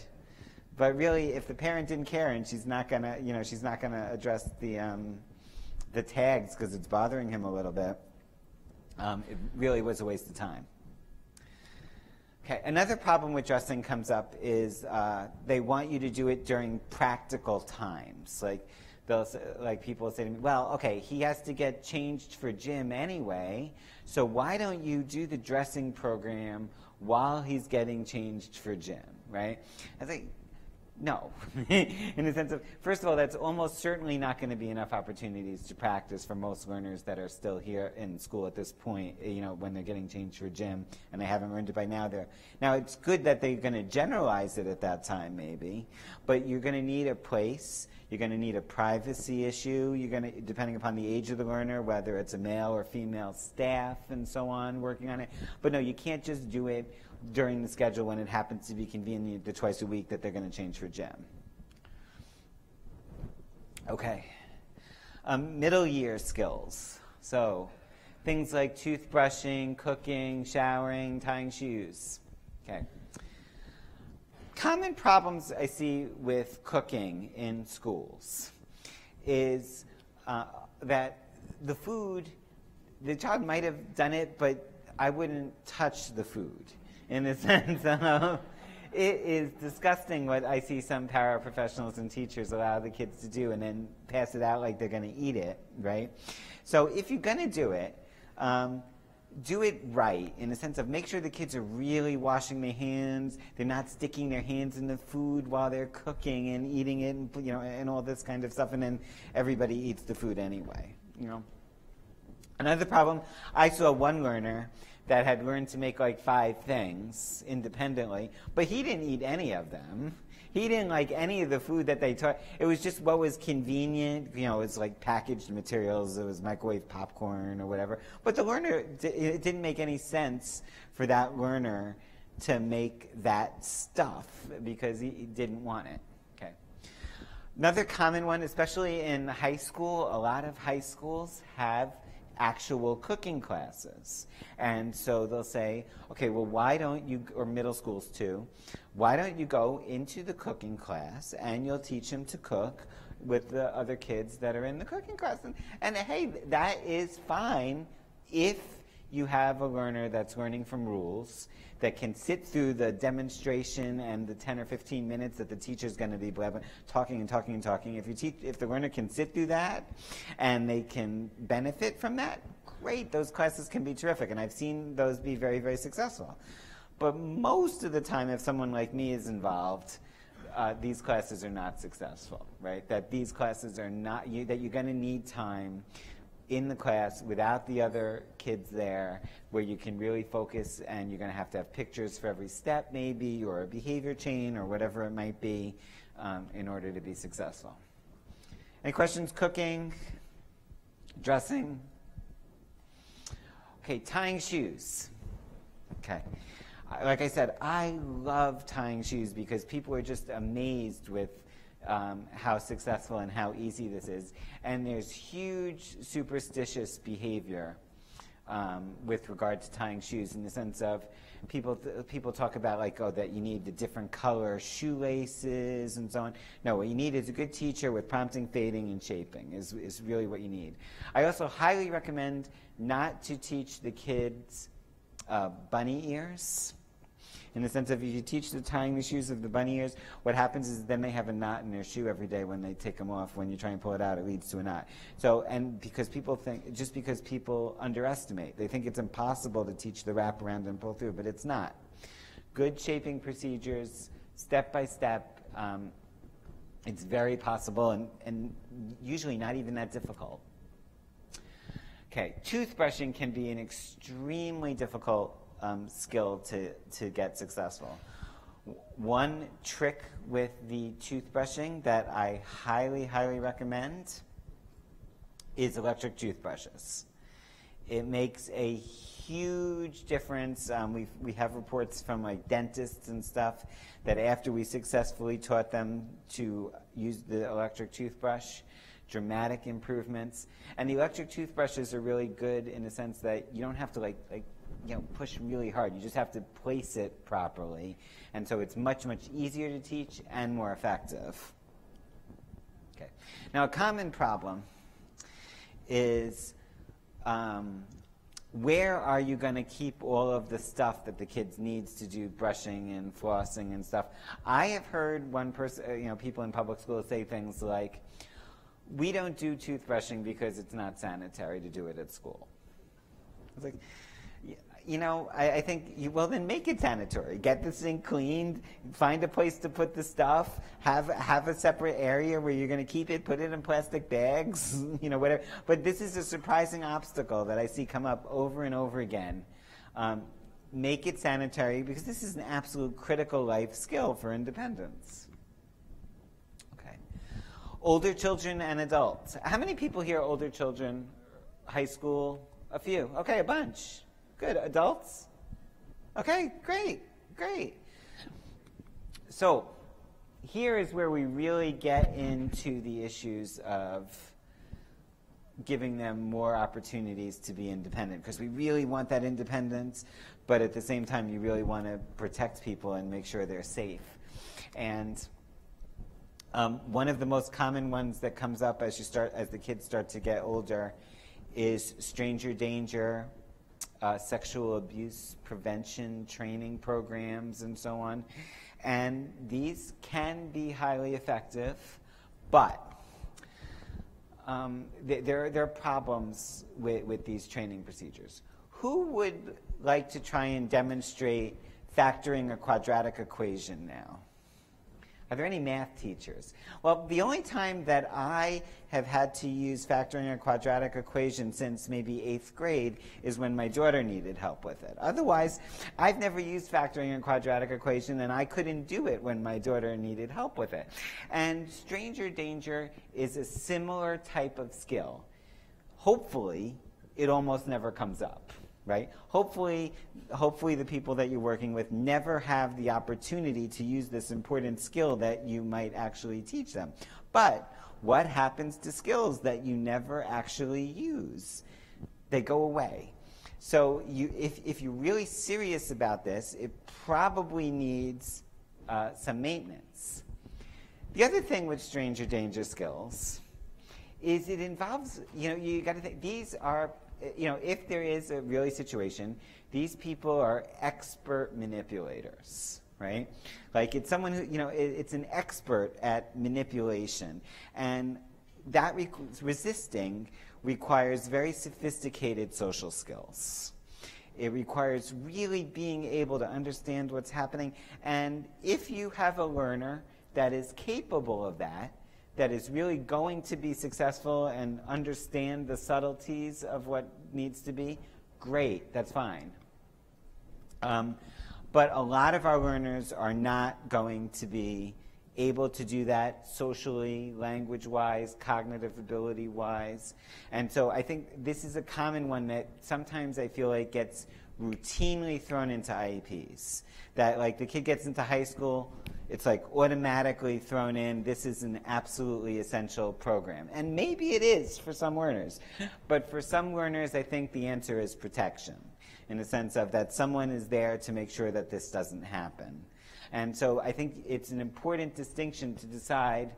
but really if the parent didn't care and she's not gonna address the tags because it's bothering him a little bit, it really was a waste of time. Okay, another problem with dressing comes up is they want you to do it during practical times. Like people say to me, well, okay, he has to get changed for gym anyway, so why don't you do the dressing program while he's getting changed for gym, right? I think, no, in the sense of, first of all, that's almost certainly not going to be enough opportunities to practice for most learners that are still here in school at this point, when they're getting changed for gym and they haven't learned it by now. Now, it's good that they're going to generalize it at that time, maybe, but you're going to need a place. You're going to need a privacy issue. You're going to, depending upon the age of the learner, whether it's a male or female staff and so on working on it. But no, you can't just do it during the schedule when it happens to be convenient the twice a week that they're going to change for gym. Okay. Middle year skills. So things like toothbrushing, cooking, showering, tying shoes. Okay. Common problems I see with cooking in schools is that the food, the child might have done it, but I wouldn't touch the food. In the sense of, it is disgusting what I see some paraprofessionals and teachers allow the kids to do and then pass it out like they're going to eat it, right? So if you're going to do it right, in the sense of make sure the kids are really washing their hands, they're not sticking their hands in the food while they're cooking and eating it, and, and all this kind of stuff, and then everybody eats the food anyway, Another problem, I saw one learner that had learned to make like 5 things independently, but he didn't eat any of them. He didn't like any of the food that they taught. It was just what was convenient. It was like packaged materials. It was microwave popcorn or whatever. But the learner, it didn't make any sense for that learner to make that stuff because he didn't want it. Okay. Another common one, especially in high school, a lot of high schools have actual cooking classes. And so they'll say, okay, well, why don't you, or middle schools too, why don't you go into the cooking class and you'll teach them to cook with the other kids that are in the cooking class. And hey, that is fine if you have a learner that's learning from rules, that can sit through the demonstration and the 10 or 15 minutes that the teacher's going to be talking and talking and talking. If the learner can sit through that and they can benefit from that, great, those classes can be terrific. And I've seen those be very, very successful. But most of the time, if someone like me is involved, these classes are not successful, right? That these classes are not, that you're going to need time in the class without the other kids there where you can really focus, and you're going to have pictures for every step maybe, or a behavior chain or whatever it might be in order to be successful. Any questions? Cooking? Dressing? Okay, tying shoes. Okay. Like I said, I love tying shoes because people are just amazed with how successful and how easy this is. And there's huge superstitious behavior with regard to tying shoes, in the sense of people talk about like, oh, that you need the different color shoelaces and so on. No, what you need is a good teacher with prompting, fading, and shaping is really what you need. I also highly recommend not to teach the kids bunny ears. In the sense of, if you teach the tying the shoes of the bunny ears, what happens is then they have a knot in their shoe every day when they take them off. When you try and pull it out, it leads to a knot. So, and because people think, just because people underestimate, they think it's impossible to teach the wraparound and pull through, but it's not. Good shaping procedures, step by step. It's very possible and usually not even that difficult. Okay, toothbrushing can be an extremely difficult skill to get successful. One trick with the toothbrushing that I highly, highly recommend is electric toothbrushes. It makes a huge difference. We have reports from like dentists and stuff that after we successfully taught them to use the electric toothbrush, dramatic improvements. And the electric toothbrushes are really good in the sense that you don't have to push really hard. You just have to place it properly. And so it's much, much easier to teach and more effective. Okay. Now, a common problem is where are you going to keep all of the stuff that the kids needs to do brushing and flossing and stuff? I have heard one person, people in public schools say things like, we don't do toothbrushing because it's not sanitary to do it at school. It's like, I think, well, then make it sanitary. Get this thing cleaned, find a place to put the stuff, have a separate area where you're going to keep it, put it in plastic bags, whatever. But this is a surprising obstacle that I see come up over and over again. Make it sanitary because this is an absolute critical life skill for independence. Okay. Older children and adults. How many people here are older children? High school? A few. Okay, a bunch. Good. Adults? Okay, great. So here is where we really get into the issues of giving them more opportunities to be independent, because we really want that independence, but at the same time you really want to protect people and make sure they're safe. And one of the most common ones that comes up as the kids start to get older is stranger danger, sexual abuse prevention training programs, and so on. And these can be highly effective, but there are problems with these training procedures. Who would like to try and demonstrate factoring a quadratic equation now? Are there any math teachers? Well, the only time that I have had to use factoring a quadratic equation since maybe 8th grade is when my daughter needed help with it. Otherwise, I've never used factoring a quadratic equation, and I couldn't do it when my daughter needed help with it. And stranger danger is a similar type of skill. Hopefully, it almost never comes up. Right? Hopefully the people that you're working with never have the opportunity to use this important skill that you might actually teach them. But what happens to skills that you never actually use? They go away. So if you're really serious about this, it probably needs some maintenance. The other thing with stranger danger skills is it involves, you got to think, these are, if there is a really situation, these people are expert manipulators, right? Like it's someone who, it's an expert at manipulation. And that resisting requires very sophisticated social skills. It requires really being able to understand what's happening. And if you have a learner that is capable of that is really going to be successful and understand the subtleties of what needs to be, great, that's fine. But a lot of our learners are not going to be able to do that socially, language-wise, cognitive ability-wise. And so I think this is a common one that sometimes I feel like gets routinely thrown into IEPs. That like the kid gets into high school, it's like automatically thrown in, this is an absolutely essential program. And maybe it is for some learners. But for some learners, I think the answer is protection, in the sense of that someone is there to make sure that this doesn't happen. And so I think it's an important distinction to decide,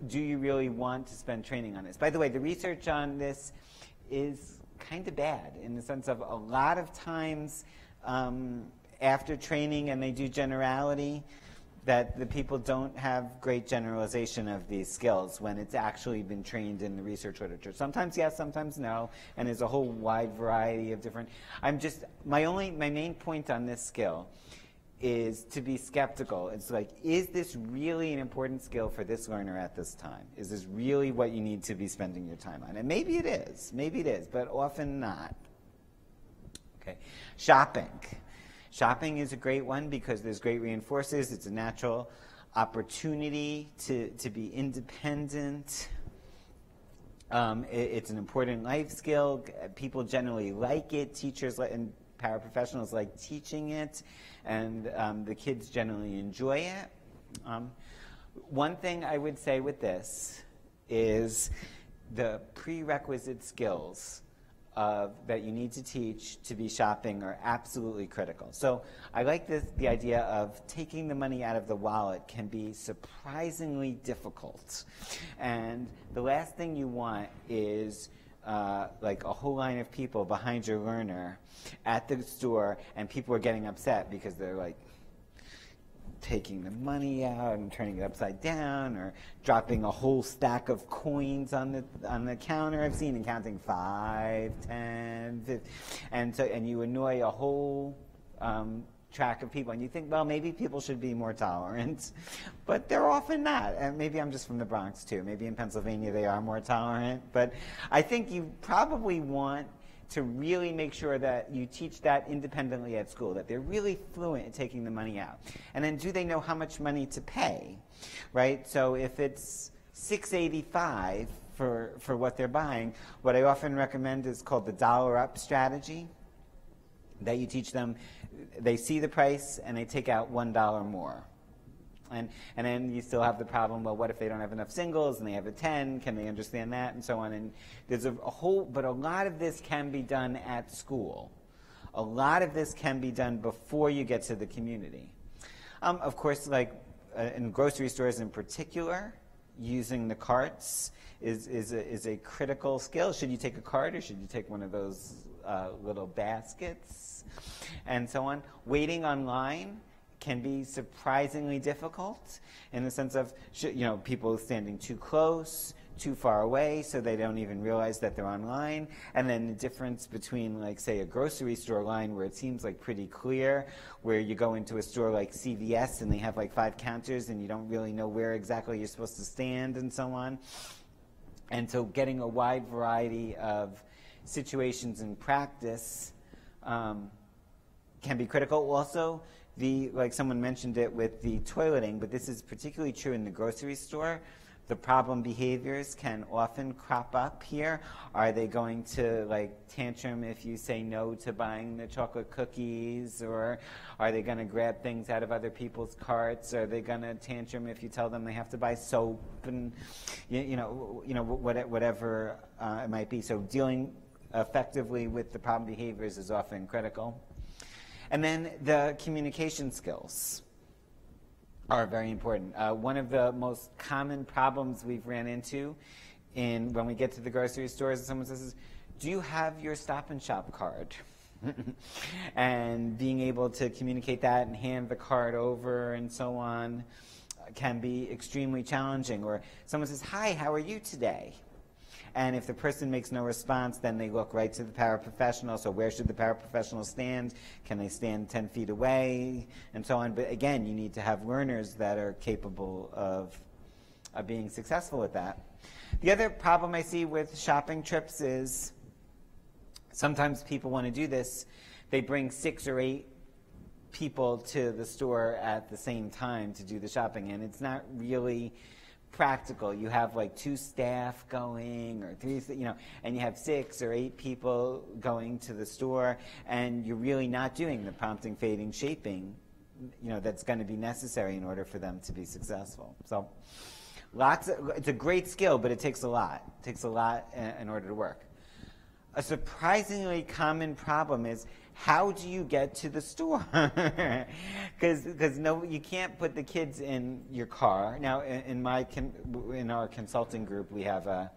do you really want to spend training on this? By the way, the research on this is kind of bad, in the sense of a lot of times after training and they do generality, that the people don't have great generalization of these skills when it's actually been trained in the research literature. Sometimes yes, sometimes no, and there's a whole wide variety of different. My main point on this skill is to be skeptical. It's like, is this really an important skill for this learner at this time? Is this really what you need to be spending your time on? And maybe it is, but often not. Okay, shopping. Shopping is a great one because there's great reinforcers. It's a natural opportunity to be independent. It's an important life skill. People generally like it. Teachers and paraprofessionals like teaching it, and the kids generally enjoy it. One thing I would say with this is the prerequisite skills that you need to teach to be shopping are absolutely critical. So I like the idea of taking the money out of the wallet can be surprisingly difficult. And the last thing you want is like a whole line of people behind your learner at the store, and people are getting upset because they're like taking the money out and turning it upside down, or dropping a whole stack of coins on the counter. I've seen and counting 5, 10, 50, and you annoy a whole track of people, and you think, well, maybe people should be more tolerant, but they're often not. And maybe I'm just from the Bronx too. Maybe in Pennsylvania they are more tolerant, but I think you probably want to really make sure that you teach that independently at school, that they're really fluent in taking the money out. And then do they know how much money to pay, right? So if it's $6.85 for what they're buying, what I often recommend is called the dollar up strategy, that you teach them, they see the price and they take out $1 more. And then you still have the problem, well, what if they don't have enough singles and they have a 10? Can they understand that? And so on. And there's but a lot of this can be done at school. A lot of this can be done before you get to the community. Of course, like in grocery stores in particular, using the carts is a critical skill. Should you take a cart or should you take one of those little baskets? And so on. Waiting online can be surprisingly difficult in the sense of, people standing too close, too far away, so they don't even realize that they're online. And then the difference between, like, say, a grocery store line where it seems like pretty clear, where you go into a store like CVS and they have like 5 counters and you don't really know where exactly you're supposed to stand and so on. And so getting a wide variety of situations in practice can be critical. Also, like someone mentioned it with the toileting, but this is particularly true in the grocery store. The problem behaviors can often crop up here. Are they going to tantrum if you say no to buying the chocolate cookies? Or are they going to grab things out of other people's carts? Are they going to tantrum if you tell them they have to buy soap? And whatever it might be. So dealing effectively with the problem behaviors is often critical. And then the communication skills are very important. One of the most common problems we've ran into when we get to the grocery stores and someone says, do you have your Stop and Shop card? And being able to communicate that and hand the card over and so on can be extremely challenging. Or someone says, hi, how are you today? And if the person makes no response, then they look right to the paraprofessional. So where should the paraprofessional stand? Can they stand 10 feet away? And so on. But again, you need to have learners that are capable of being successful with that. The other problem I see with shopping trips is sometimes people want to do this. They bring 6 or 8 people to the store at the same time to do the shopping. And it's not really practical. You have 2 staff going, or 3, and you have 6 or 8 people going to the store, and you're really not doing the prompting, fading, shaping, that's going to be necessary in order for them to be successful. So it's a great skill, but it takes a lot. It takes a lot in order to work. A surprisingly common problem is, how do you get to the store? Because you can't put the kids in your car. Now, in our consulting group, we have a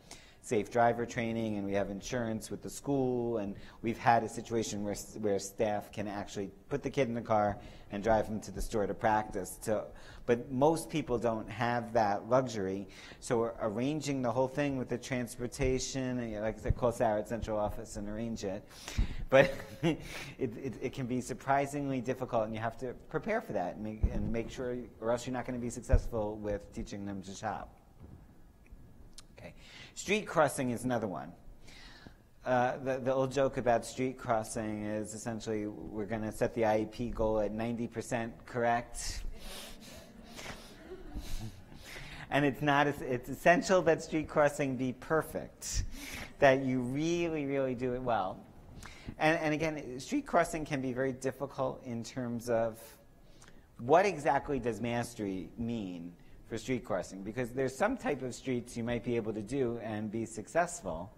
safe driver training, and we have insurance with the school, and we've had a situation where staff can actually put the kid in the car and drive him to the store to practice. But most people don't have that luxury, so we're arranging the whole thing with the transportation, and like I said, call Sarah at central office and arrange it. But it can be surprisingly difficult, and you have to prepare for that and make sure, or else you're not going to be successful with teaching them to shop. Okay, street crossing is another one. The old joke about street crossing is essentially we're going to set the IEP goal at 90% correct. And it's essential that street crossing be perfect, that you really, really do it well. And again, street crossing can be very difficult in terms of what exactly does mastery mean for street crossing, because there's some type of streets you might be able to do and be successful,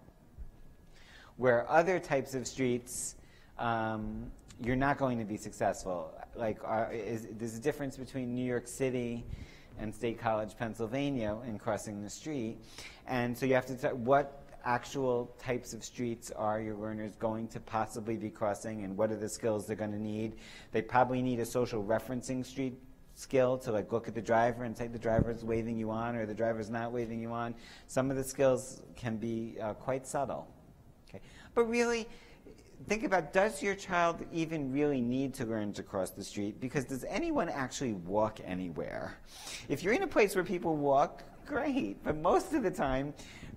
where other types of streets you're not going to be successful. Like there's a difference between New York City and State College, Pennsylvania, in crossing the street. And so you have to decide what actual types of streets are your learners going to possibly be crossing, and what are the skills they're going to need. They probably need a social referencing street skill to like look at the driver and say the driver's waving you on or the driver's not waving you on. Some of the skills can be quite subtle. Okay. But really, think about, does your child even really need to learn to cross the street? Because does anyone actually walk anywhere? If you're in a place where people walk, great. But most of the time,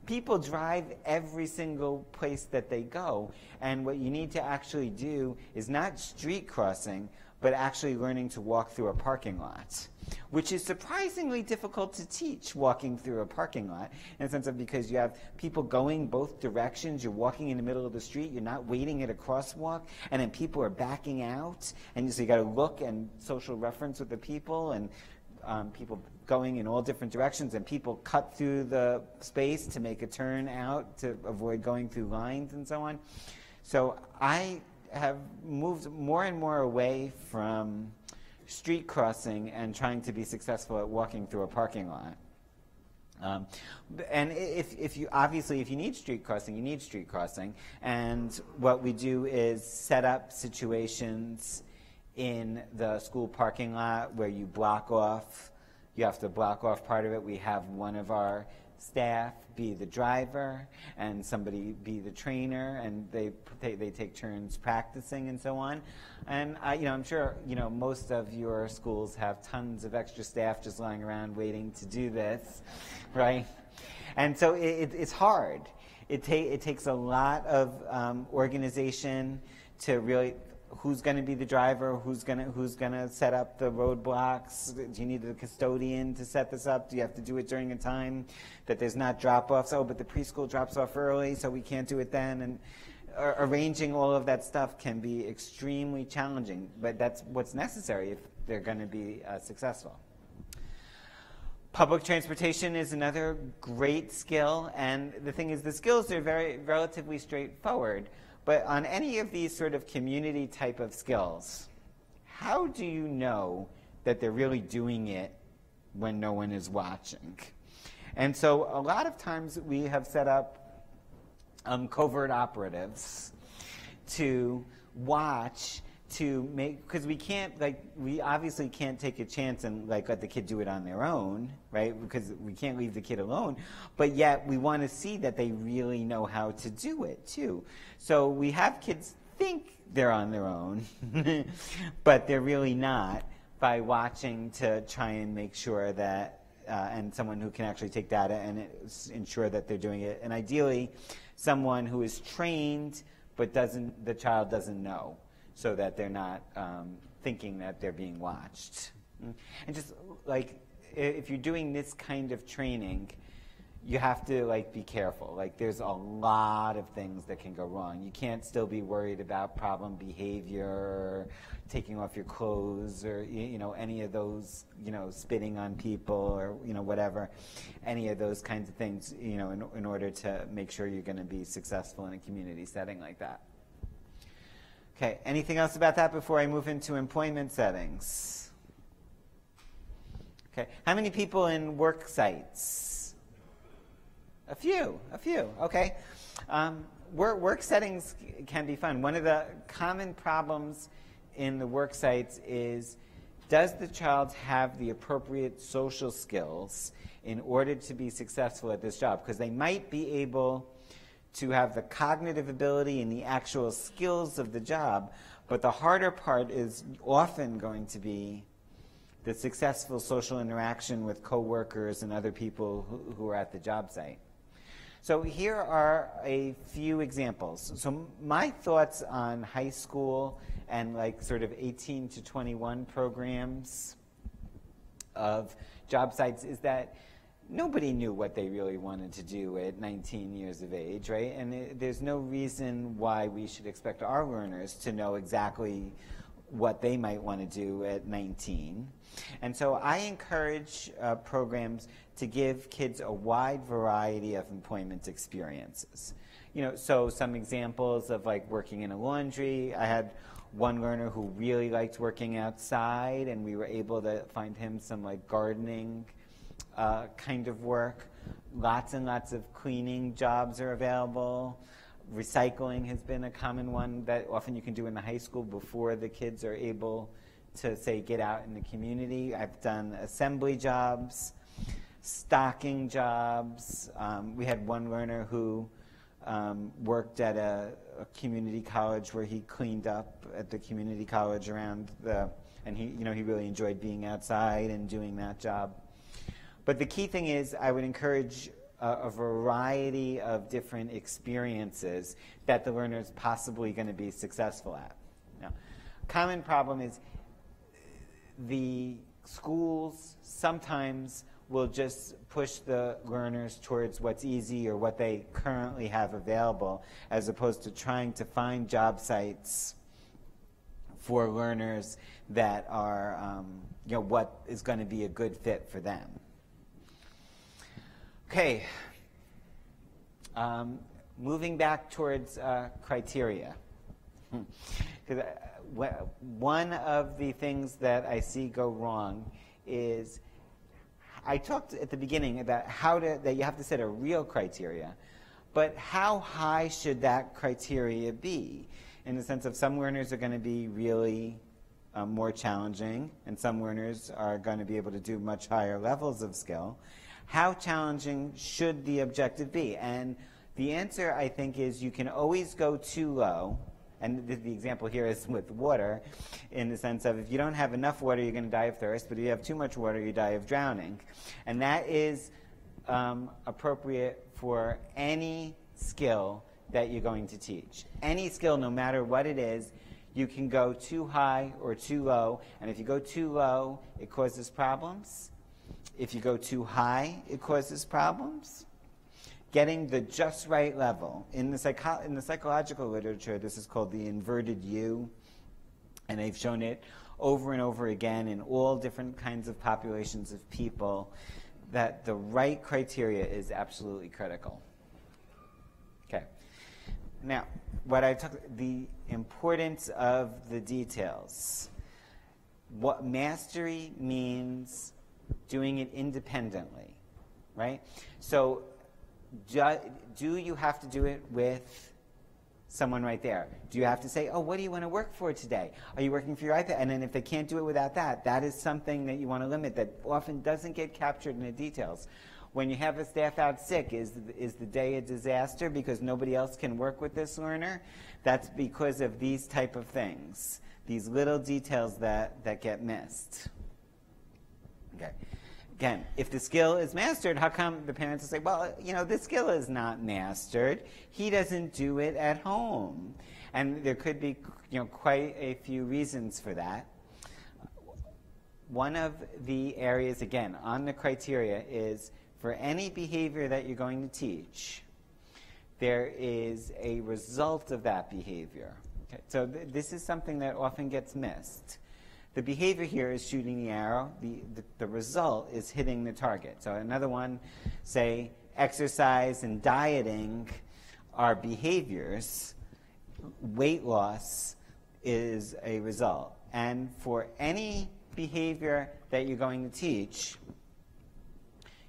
people drive every single place that they go. And what you need to actually do is not street crossing, but actually learning to walk through a parking lot, which is surprisingly difficult to teach, walking through a parking lot, in the sense of because you have people going both directions, you're walking in the middle of the street, you're not waiting at a crosswalk, and then people are backing out, and so you got to look and social reference with the people, and people going in all different directions, and people cut through the space to make a turn out to avoid going through lines and so on. So I have moved more and more away from street crossing and trying to be successful at walking through a parking lot. And if you need street crossing, you need street crossing. And what we do is set up situations in the school parking lot where you block off. You have to block off part of it. We have one of our staff be the driver and somebody be the trainer, and they take turns practicing and so on. And I'm sure most of your schools have tons of extra staff just lying around waiting to do this, right? And so it's hard. It takes a lot of organization to really. Who's going to be the driver? Who's going to set up the roadblocks? Do you need the custodian to set this up? Do you have to do it during a time that there's not drop-offs? Oh, but the preschool drops off early, so we can't do it then. And arranging all of that stuff can be extremely challenging, but that's what's necessary if they're going to be successful. Public transportation is another great skill, and the thing is, the skills are relatively straightforward. But on any of these sort of community type of skills, how do you know that they're really doing it when no one is watching? And so a lot of times we have set up covert operatives to watch, to make, because we obviously can't take a chance and let the kid do it on their own, right? Because we can't leave the kid alone, but yet we want to see that they really know how to do it too. So we have kids think they're on their own, but they're really not, by watching to try and make sure that, and someone who can actually take data and ensure that they're doing it. And ideally, someone who is trained, but the child doesn't know, so that they're not thinking that they're being watched. And just if you're doing this kind of training, you have to be careful. There's a lot of things that can go wrong. You can't still be worried about problem behavior, taking off your clothes, or any of those, spitting on people, or whatever, any of those kinds of things, in order to make sure you're going to be successful in a community setting like that. Okay, anything else about that before I move into employment settings? Okay, how many people in work sites? A few, okay. Work settings can be fun. One of the common problems in the work sites is, does the child have the appropriate social skills in order to be successful at this job? Because they might be able to have the cognitive ability and the actual skills of the job, but the harder part is often going to be the successful social interaction with coworkers and other people who are at the job site. So here are a few examples. So my thoughts on high school and like sort of 18 to 21 programs of job sites is that nobody knew what they really wanted to do at 19 years of age, right? And there's no reason why we should expect our learners to know exactly what they might want to do at 19. And so I encourage programs to give kids a wide variety of employment experiences. So some examples of like working in a laundry. I had one learner who really liked working outside, and we were able to find him some like gardening kind of work. Lots and lots of cleaning jobs are available. Recycling has been a common one that often you can do in the high school before the kids are able to, say, get out in the community. I've done assembly jobs, stocking jobs. We had one learner who worked at a community college where he cleaned up at the community college around and he really enjoyed being outside and doing that job. But the key thing is I would encourage a variety of different experiences that the learner is possibly going to be successful at. Now, common problem is the schools sometimes will just push the learners towards what's easy or what they currently have available, as opposed to trying to find job sites for learners that are, what is going to be a good fit for them. Okay, moving back towards criteria. Because one of the things that I see go wrong is, I talked at the beginning about that you have to set a real criteria, but how high should that criteria be? In the sense of some learners are going to be really more challenging, and some learners are going to be able to do much higher levels of skill. How challenging should the objective be? And the answer, I think, is you can always go too low. And the example here is with water, in the sense of if you don't have enough water, you're going to die of thirst, but if you have too much water, you die of drowning. And that is appropriate for any skill that you're going to teach. Any skill, no matter what it is, you can go too high or too low. And if you go too low, it causes problems. If you go too high, it causes problems. Getting the just right level. In the psychological literature, this is called the inverted U, and they've shown it over and over again in all different kinds of populations of people, that the right criteria is absolutely critical. Okay. Now, the importance of the details. What mastery means doing it independently, right? So do you have to do it with someone right there? Do you have to say, oh, what do you want to work for today? Are you working for your iPad? And then if they can't do it without that, that is something that you want to limit that often doesn't get captured in the details. When you have a staff out sick, is the day a disaster because nobody else can work with this learner? That's because of these type of things, these little details that get missed. Okay. Again, if the skill is mastered, how come the parents will say, well, the skill is not mastered. He doesn't do it at home. And there could be, quite a few reasons for that. One of the areas, again, on the criteria is for any behavior that you're going to teach, there is a result of that behavior. Okay? So this is something that often gets missed. The behavior here is shooting the arrow. The result is hitting the target. So another one, say, exercise and dieting are behaviors. Weight loss is a result. And for any behavior that you're going to teach,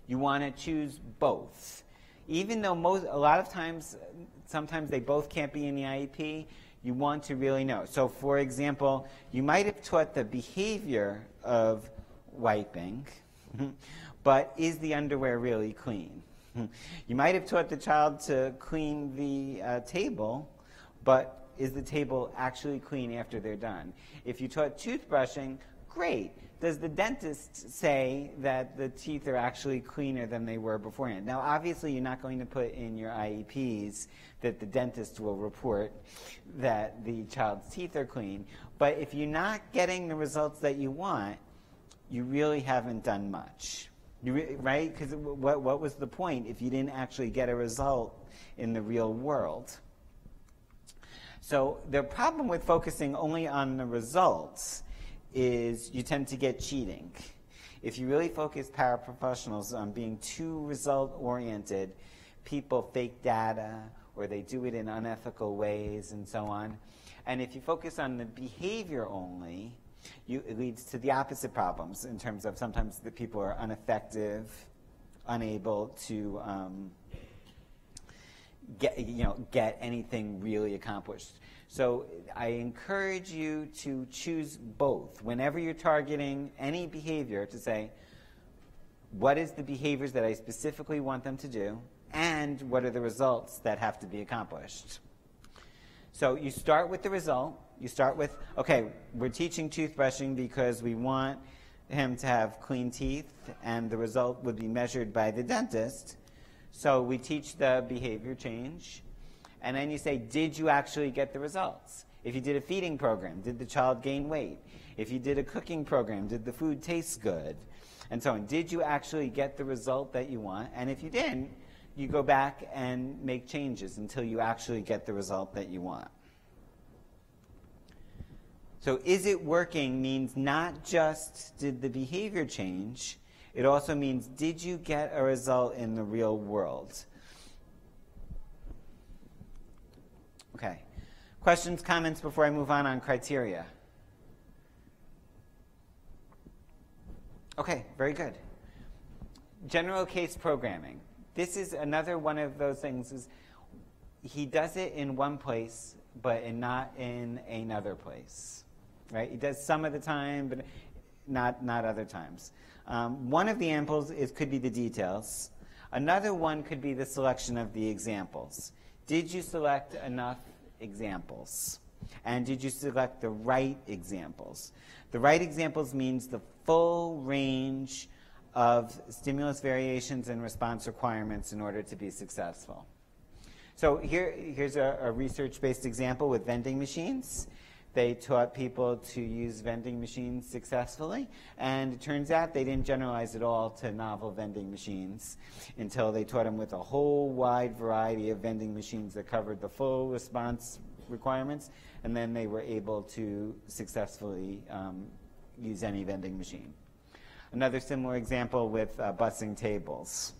you want to choose both. even though a lot of times, sometimes they both can't be in the IEP, you want to really know. So for example, you might have taught the behavior of wiping, but is the underwear really clean? You might have taught the child to clean the table, but is the table actually clean after they're done? If you taught toothbrushing, great. Does the dentist say that the teeth are actually cleaner than they were beforehand? Now, obviously, you're not going to put in your IEPs that the dentist will report that the child's teeth are clean. But if you're not getting the results that you want, you really haven't done much. Right? Because what was the point if you didn't actually get a result in the real world? So the problem with focusing only on the results is you tend to get cheating. If you really focus paraprofessionals on being too result-oriented, people fake data or they do it in unethical ways and so on. And if you focus on the behavior only, it leads to the opposite problems in terms of sometimes the people are ineffective, unable to get anything really accomplished. So I encourage you to choose both. Whenever you're targeting any behavior, to say, what is the behaviors that I specifically want them to do, and what are the results that have to be accomplished? So you start with the result. You start with, okay, we're teaching toothbrushing because we want him to have clean teeth, and the result would be measured by the dentist. So we teach the behavior change. And then you say, did you actually get the results? If you did a feeding program, did the child gain weight? If you did a cooking program, did the food taste good? And so on. Did you actually get the result that you want? And if you didn't, you go back and make changes until you actually get the result that you want. So is it working means not just did the behavior change, it also means did you get a result in the real world? Okay. Questions, comments before I move on criteria? Okay, very good. General case programming. This is another one of those things. Is he does it in one place, but not in another place. Right? He does some of the time, but not other times. One of the examples could be the details. Another one could be the selection of the examples. Did you select enough examples? And did you select the right examples? The right examples means the full range of stimulus variations and response requirements in order to be successful. So here's a research-based example with vending machines. They taught people to use vending machines successfully, and it turns out they didn't generalize at all to novel vending machines until they taught them with a whole wide variety of vending machines that covered the full response requirements, and then they were able to successfully use any vending machine. Another similar example with busing tables.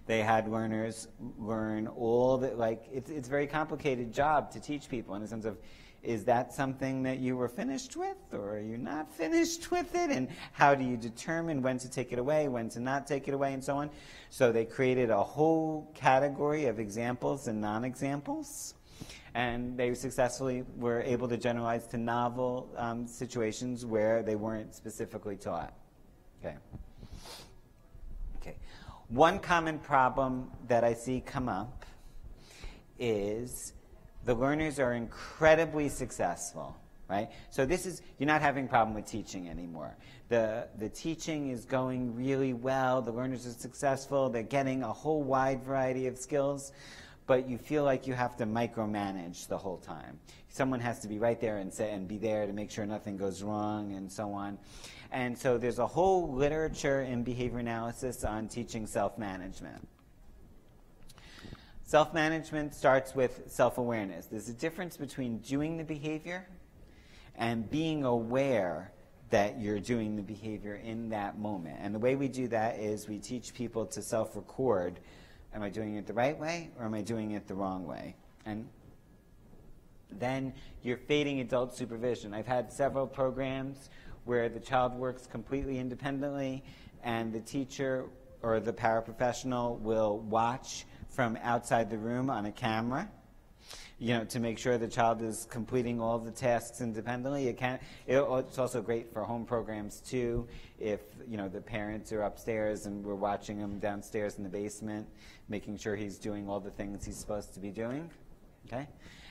They had learners learn all the, it's a very complicated job to teach people in the sense of, is that something that you were finished with, or are you not finished with it? And how do you determine when to take it away, when to not take it away, and so on? So they created a whole category of examples and non-examples. And they successfully were able to generalize to novel situations where they weren't specifically taught. Okay. Okay. One common problem that I see come up is the learners are incredibly successful, right? So this is, you're not having a problem with teaching anymore. The teaching is going really well. The learners are successful. They're getting a whole wide variety of skills, but you feel like you have to micromanage the whole time. Someone has to be right there and be there to make sure nothing goes wrong and so on. And so there's a whole literature in behavior analysis on teaching self-management. Self-management starts with self-awareness. There's a difference between doing the behavior and being aware that you're doing the behavior in that moment. And the way we do that is we teach people to self-record. Am I doing it the right way, or am I doing it the wrong way? And then you're fading adult supervision. I've had several programs where the child works completely independently, and the teacher or the paraprofessional will watch from outside the room on a camera, to make sure the child is completing all the tasks independently. It's also great for home programs too, if the parents are upstairs and we're watching him downstairs in the basement, making sure he's doing all the things he's supposed to be doing. Okay?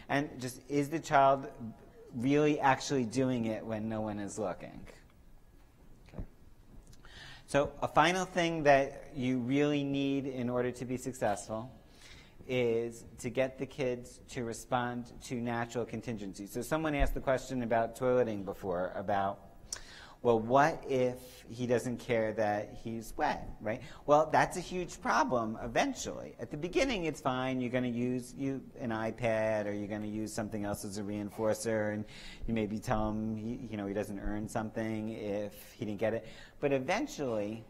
And just, is the child really actually doing it when no one is looking? Okay. So a final thing that you really need in order to be successful is to get the kids to respond to natural contingencies. So someone asked the question about toileting before, about, well, what if he doesn't care that he's wet, right? Well, that's a huge problem eventually. At the beginning, it's fine. You're going to use an iPad, or you're going to use something else as a reinforcer, and you maybe tell him he doesn't earn something if he didn't get it. But eventually,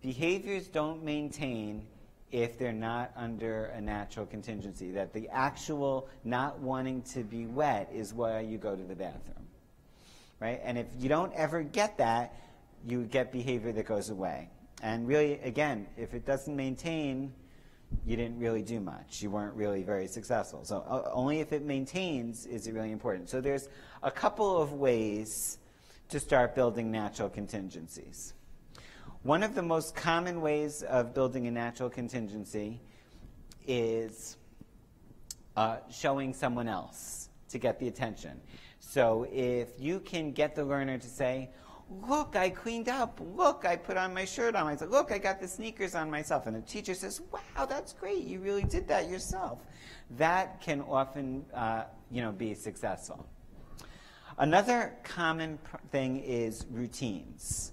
behaviors don't maintain if they're not under a natural contingency, that the actual not wanting to be wet is why you go to the bathroom, right? And if you don't ever get that, you get behavior that goes away. And really, again, if it doesn't maintain, you didn't really do much. You weren't really very successful. So only if it maintains is it really important. So there's a couple of ways to start building natural contingencies. One of the most common ways of building a natural contingency is showing someone else to get the attention. So if you can get the learner to say, look, I cleaned up. Look, I put on my shirt on myself. Look, I got the sneakers on myself. And the teacher says, wow, that's great. You really did that yourself. That can often be successful. Another common thing is routines.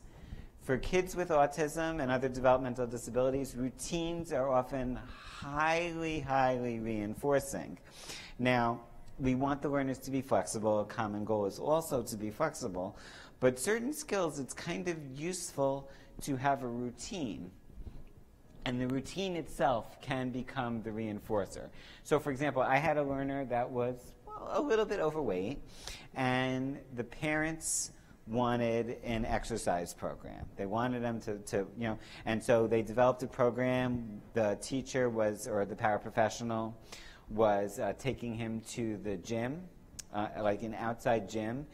For kids with autism and other developmental disabilities, routines are often highly, highly reinforcing. Now, we want the learners to be flexible. A common goal is also to be flexible. But certain skills, it's kind of useful to have a routine. And the routine itself can become the reinforcer. So, for example, I had a learner that was a little bit overweight, and the parents wanted an exercise program. They wanted them to and so they developed a program. The teacher or the paraprofessional was taking him to the gym, like an outside gym,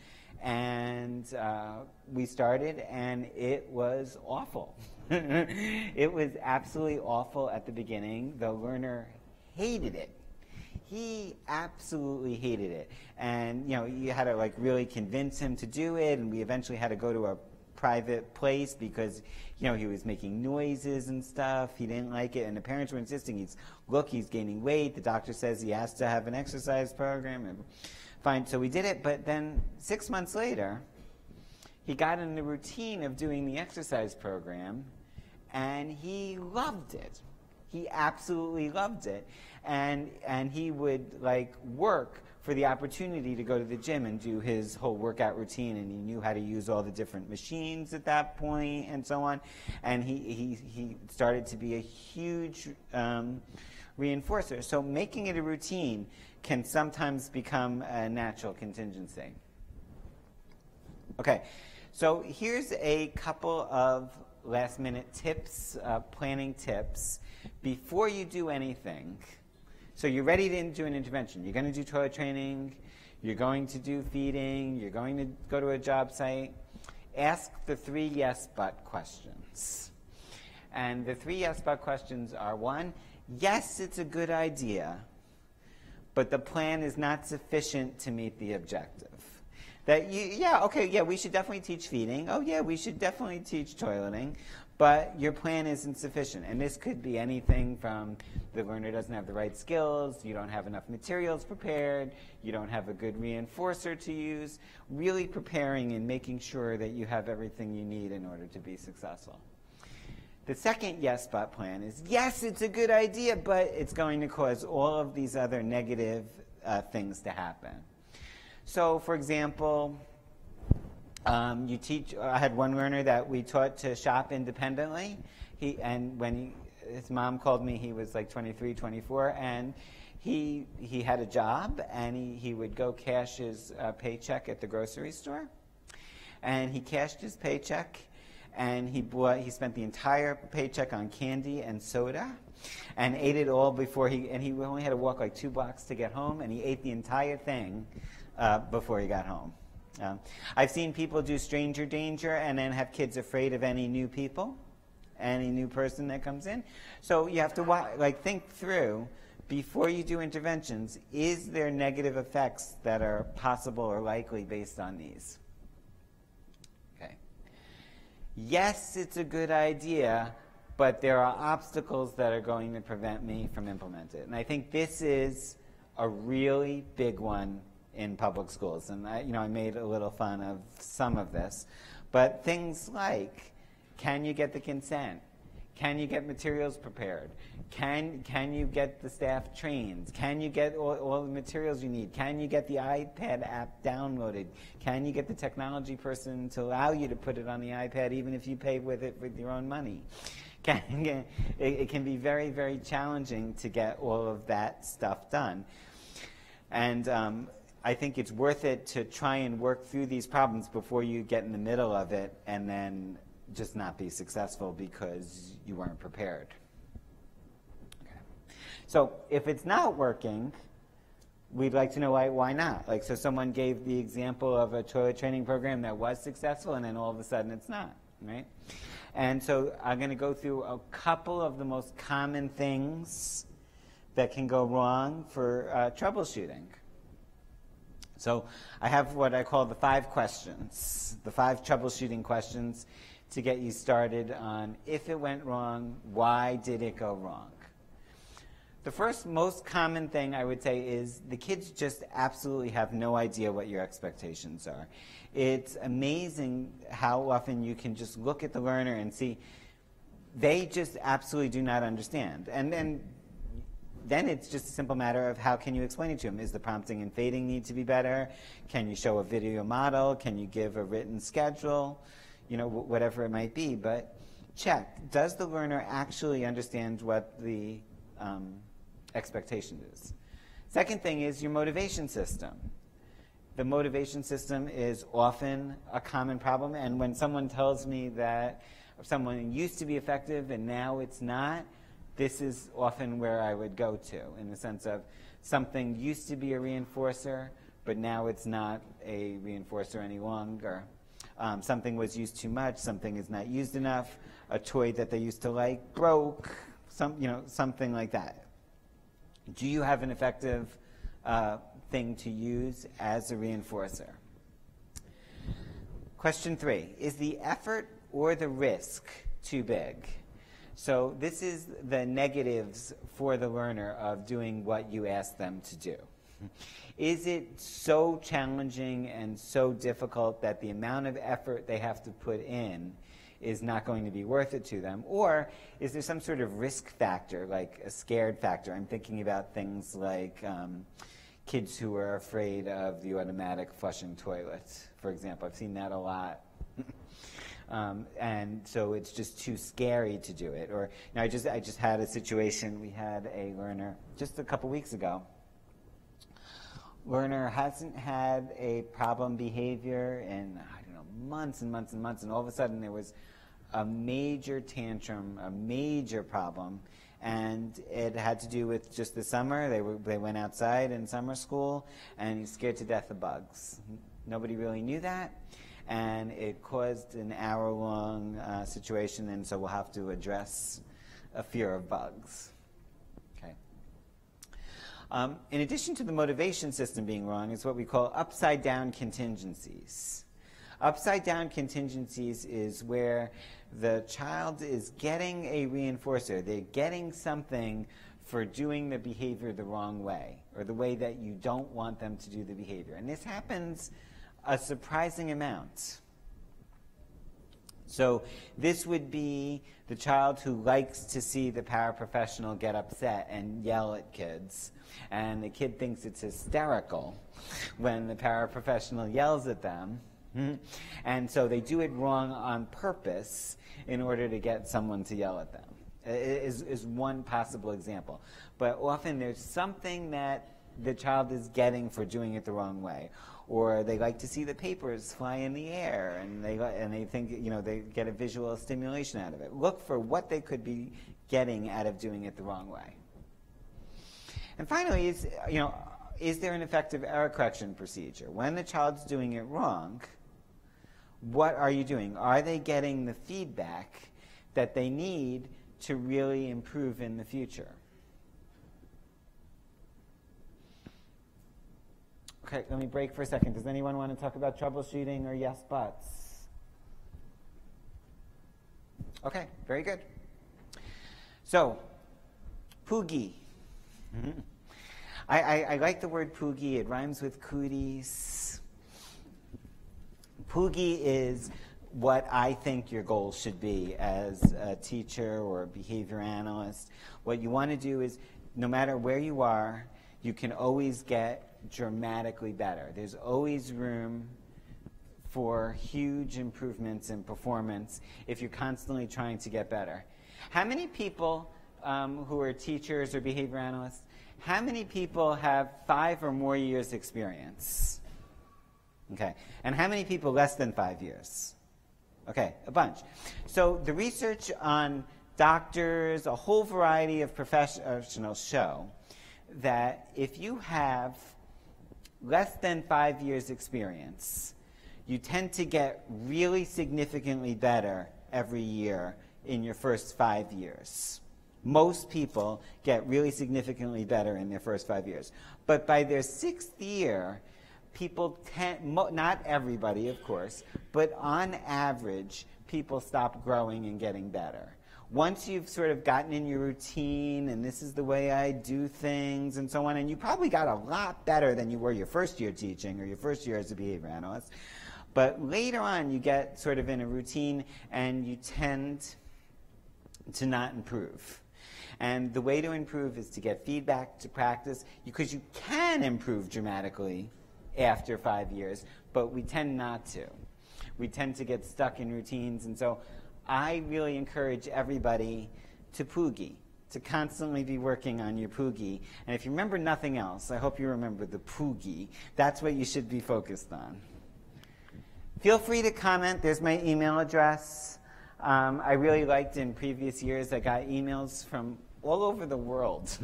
and we started, and it was awful. It was absolutely awful at the beginning. The learner hated it. He absolutely hated it. And, you had to really convince him to do it, and we eventually had to go to a private place because, he was making noises and stuff. He didn't like it, and the parents were insisting, he's gaining weight. The doctor says he has to have an exercise program. And fine, so we did it, but then 6 months later, he got in the routine of doing the exercise program, and he loved it. He absolutely loved it. And he would work for the opportunity to go to the gym and do his whole workout routine, and he knew how to use all the different machines at that point and so on. And he started to be a huge reinforcer. So making it a routine can sometimes become a natural contingency. Okay, so here's a couple of last-minute tips, planning tips. Before you do anything, so you're ready to do an intervention. You're going to do toilet training. You're going to do feeding. You're going to go to a job site. Ask the 3 yes, but questions. And the 3 yes, but questions are, 1, yes, it's a good idea, but the plan is not sufficient to meet the objective. That we should definitely teach feeding. Oh, yeah, we should definitely teach toileting. But your plan isn't sufficient. And this could be anything from the learner doesn't have the right skills, you don't have enough materials prepared, you don't have a good reinforcer to use. Really preparing and making sure that you have everything you need in order to be successful. The second yes, but plan is, yes, it's a good idea, but it's going to cause all of these other negative things to happen. So, for example, I had one learner that we taught to shop independently. When his mom called me, he was 23, 24, and he had a job, and he would go cash his paycheck at the grocery store. And he cashed his paycheck, and he spent the entire paycheck on candy and soda, and ate it all before he only had to walk like 2 blocks to get home, and he ate the entire thing before he got home. I've seen people do stranger danger and then have kids afraid of any new people, any new person that comes in. So you have to think through, before you do interventions, is there negative effects that are possible or likely based on these? Okay. Yes, it's a good idea, but there are obstacles that are going to prevent me from implementing it. And I think this is a really big one in public schools. And I made a little fun of some of this. But things like, can you get the consent? Can you get materials prepared? Can you get the staff trained? Can you get all the materials you need? Can you get the iPad app downloaded? Can you get the technology person to allow you to put it on the iPad even if you pay with it with your own money? It can be very, very challenging to get all of that stuff done. And I think it's worth it to try and work through these problems before you get in the middle of it and then just not be successful because you weren't prepared. Okay. So if it's not working, we'd like to know why not. So someone gave the example of a toilet training program that was successful, and then all of a sudden it's not, right? And so I'm going to go through a couple of the most common things that can go wrong for troubleshooting. So I have what I call the 5 questions, the 5 troubleshooting questions to get you started on, if it went wrong, why did it go wrong? The first most common thing I would say is the kids just absolutely have no idea what your expectations are. It's amazing how often you can just look at the learner and see they just absolutely do not understand. And then it's just a simple matter of how can you explain it to them. Is the prompting and fading need to be better? Can you show a video model? Can you give a written schedule? Whatever it might be. But check, does the learner actually understand what the expectation is? Second thing is your motivation system. The motivation system is often a common problem, and when someone tells me that someone used to be effective and now it's not, this is often where I would go to, in the sense of something used to be a reinforcer, but now it's not a reinforcer any longer. Something was used too much, something is not used enough, a toy that they used to like broke, something like that. Do you have an effective thing to use as a reinforcer? Question 3, is the effort or the risk too big? So this is the negatives for the learner of doing what you ask them to do. Is it so challenging and so difficult that the amount of effort they have to put in is not going to be worth it to them? Or is there some sort of risk factor, like a scared factor? I'm thinking about things like kids who are afraid of the automatic flushing toilet, for example. I've seen that a lot. And so it's just too scary to do it. Or I just had a situation. We had a learner just a couple weeks ago. Learner hasn't had a problem behavior in, months and months and months, and all of a sudden there was a major tantrum, a major problem, and it had to do with just the summer. They went outside in summer school, and he's scared to death of bugs. Nobody really knew that, and it caused an hour-long situation, and so we'll have to address a fear of bugs. In addition to the motivation system being wrong is what we call upside-down contingencies. Upside-down contingencies is where the child is getting a reinforcer. They're getting something for doing the behavior the wrong way, or the way that you don't want them to do the behavior. And this happens a surprising amount. So this would be the child who likes to see the paraprofessional get upset and yell at kids. And the kid thinks it's hysterical when the paraprofessional yells at them. And so they do it wrong on purpose in order to get someone to yell at them. Is one possible example. But often there's something that the child is getting for doing it the wrong way. or they like to see the papers fly in the air, and they think, you know, they get a visual stimulation out of it. Look for what they could be getting out of doing it the wrong way. And finally, is there an effective error correction procedure? When the child's doing it wrong, what are you doing? Are they getting the feedback that they need to really improve in the future? Okay, let me break for a second. Does anyone want to talk about troubleshooting or yes buts? Okay, very good. So, Poogie. Mm-hmm. I like the word Poogie. It rhymes with cooties. Poogie is what I think your goal should be as a teacher or a behavior analyst. What you want to do is, no matter where you are, you can always get dramatically better. There's always room for huge improvements in performance if you're constantly trying to get better. How many people who are teachers or behavior analysts, how many people have 5 or more years experience? Okay. And how many people less than 5 years? Okay, a bunch. So the research on doctors, a whole variety of professionals show that if you have less than 5 years experience, you tend to get really significantly better every year in your first 5 years. Most people get really significantly better in their first 5 years. But by their 6th year, people not everybody, of course, but on average, people stop growing and getting better. Once you've sort of gotten in your routine, and this is the way I do things, and so on, and you probably got a lot better than you were your first year teaching or your first year as a behavior analyst. But later on, you get sort of in a routine, and you tend to not improve. And the way to improve is to get feedback, to practice, because you can improve dramatically after 5 years, but we tend not to. We tend to get stuck in routines, and so I really encourage everybody to Poogie, to constantly be working on your Poogie. And if you remember nothing else, I hope you remember the Poogie. That's what you should be focused on. Feel free to comment. There's my email address. I really liked in previous years, I got emails from all over the world,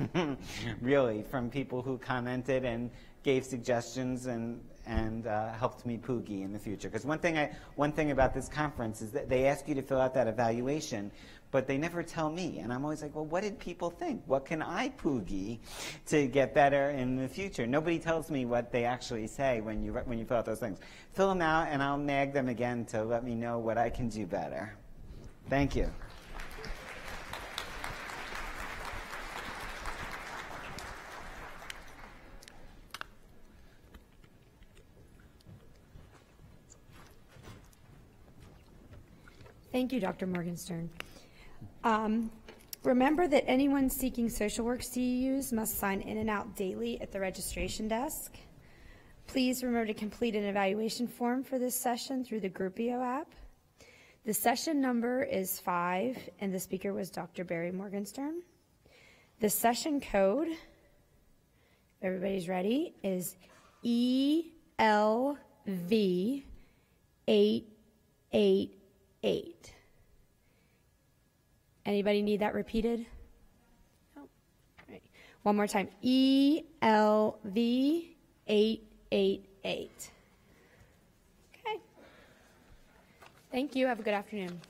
really, from people who commented and gave suggestions and helped me Poogie in the future. Because one thing about this conference is that they ask you to fill out that evaluation, but they never tell me. And I'm always like, well, what did people think? What can I Poogie to get better in the future? Nobody tells me what they actually say when you fill out those things. Fill them out, and I'll nag them again to let me know what I can do better. Thank you. Thank you, Dr. Morgenstern. Remember that anyone seeking social work CEUs must sign in and out daily at the registration desk. Please remember to complete an evaluation form for this session through the Groupio app. The session number is 5, and the speaker was Dr. Barry Morgenstern. The session code, everybody's ready, is ELV888. Anybody need that repeated? No. All right. One more time. ELV888. Okay. Thank you. Have a good afternoon.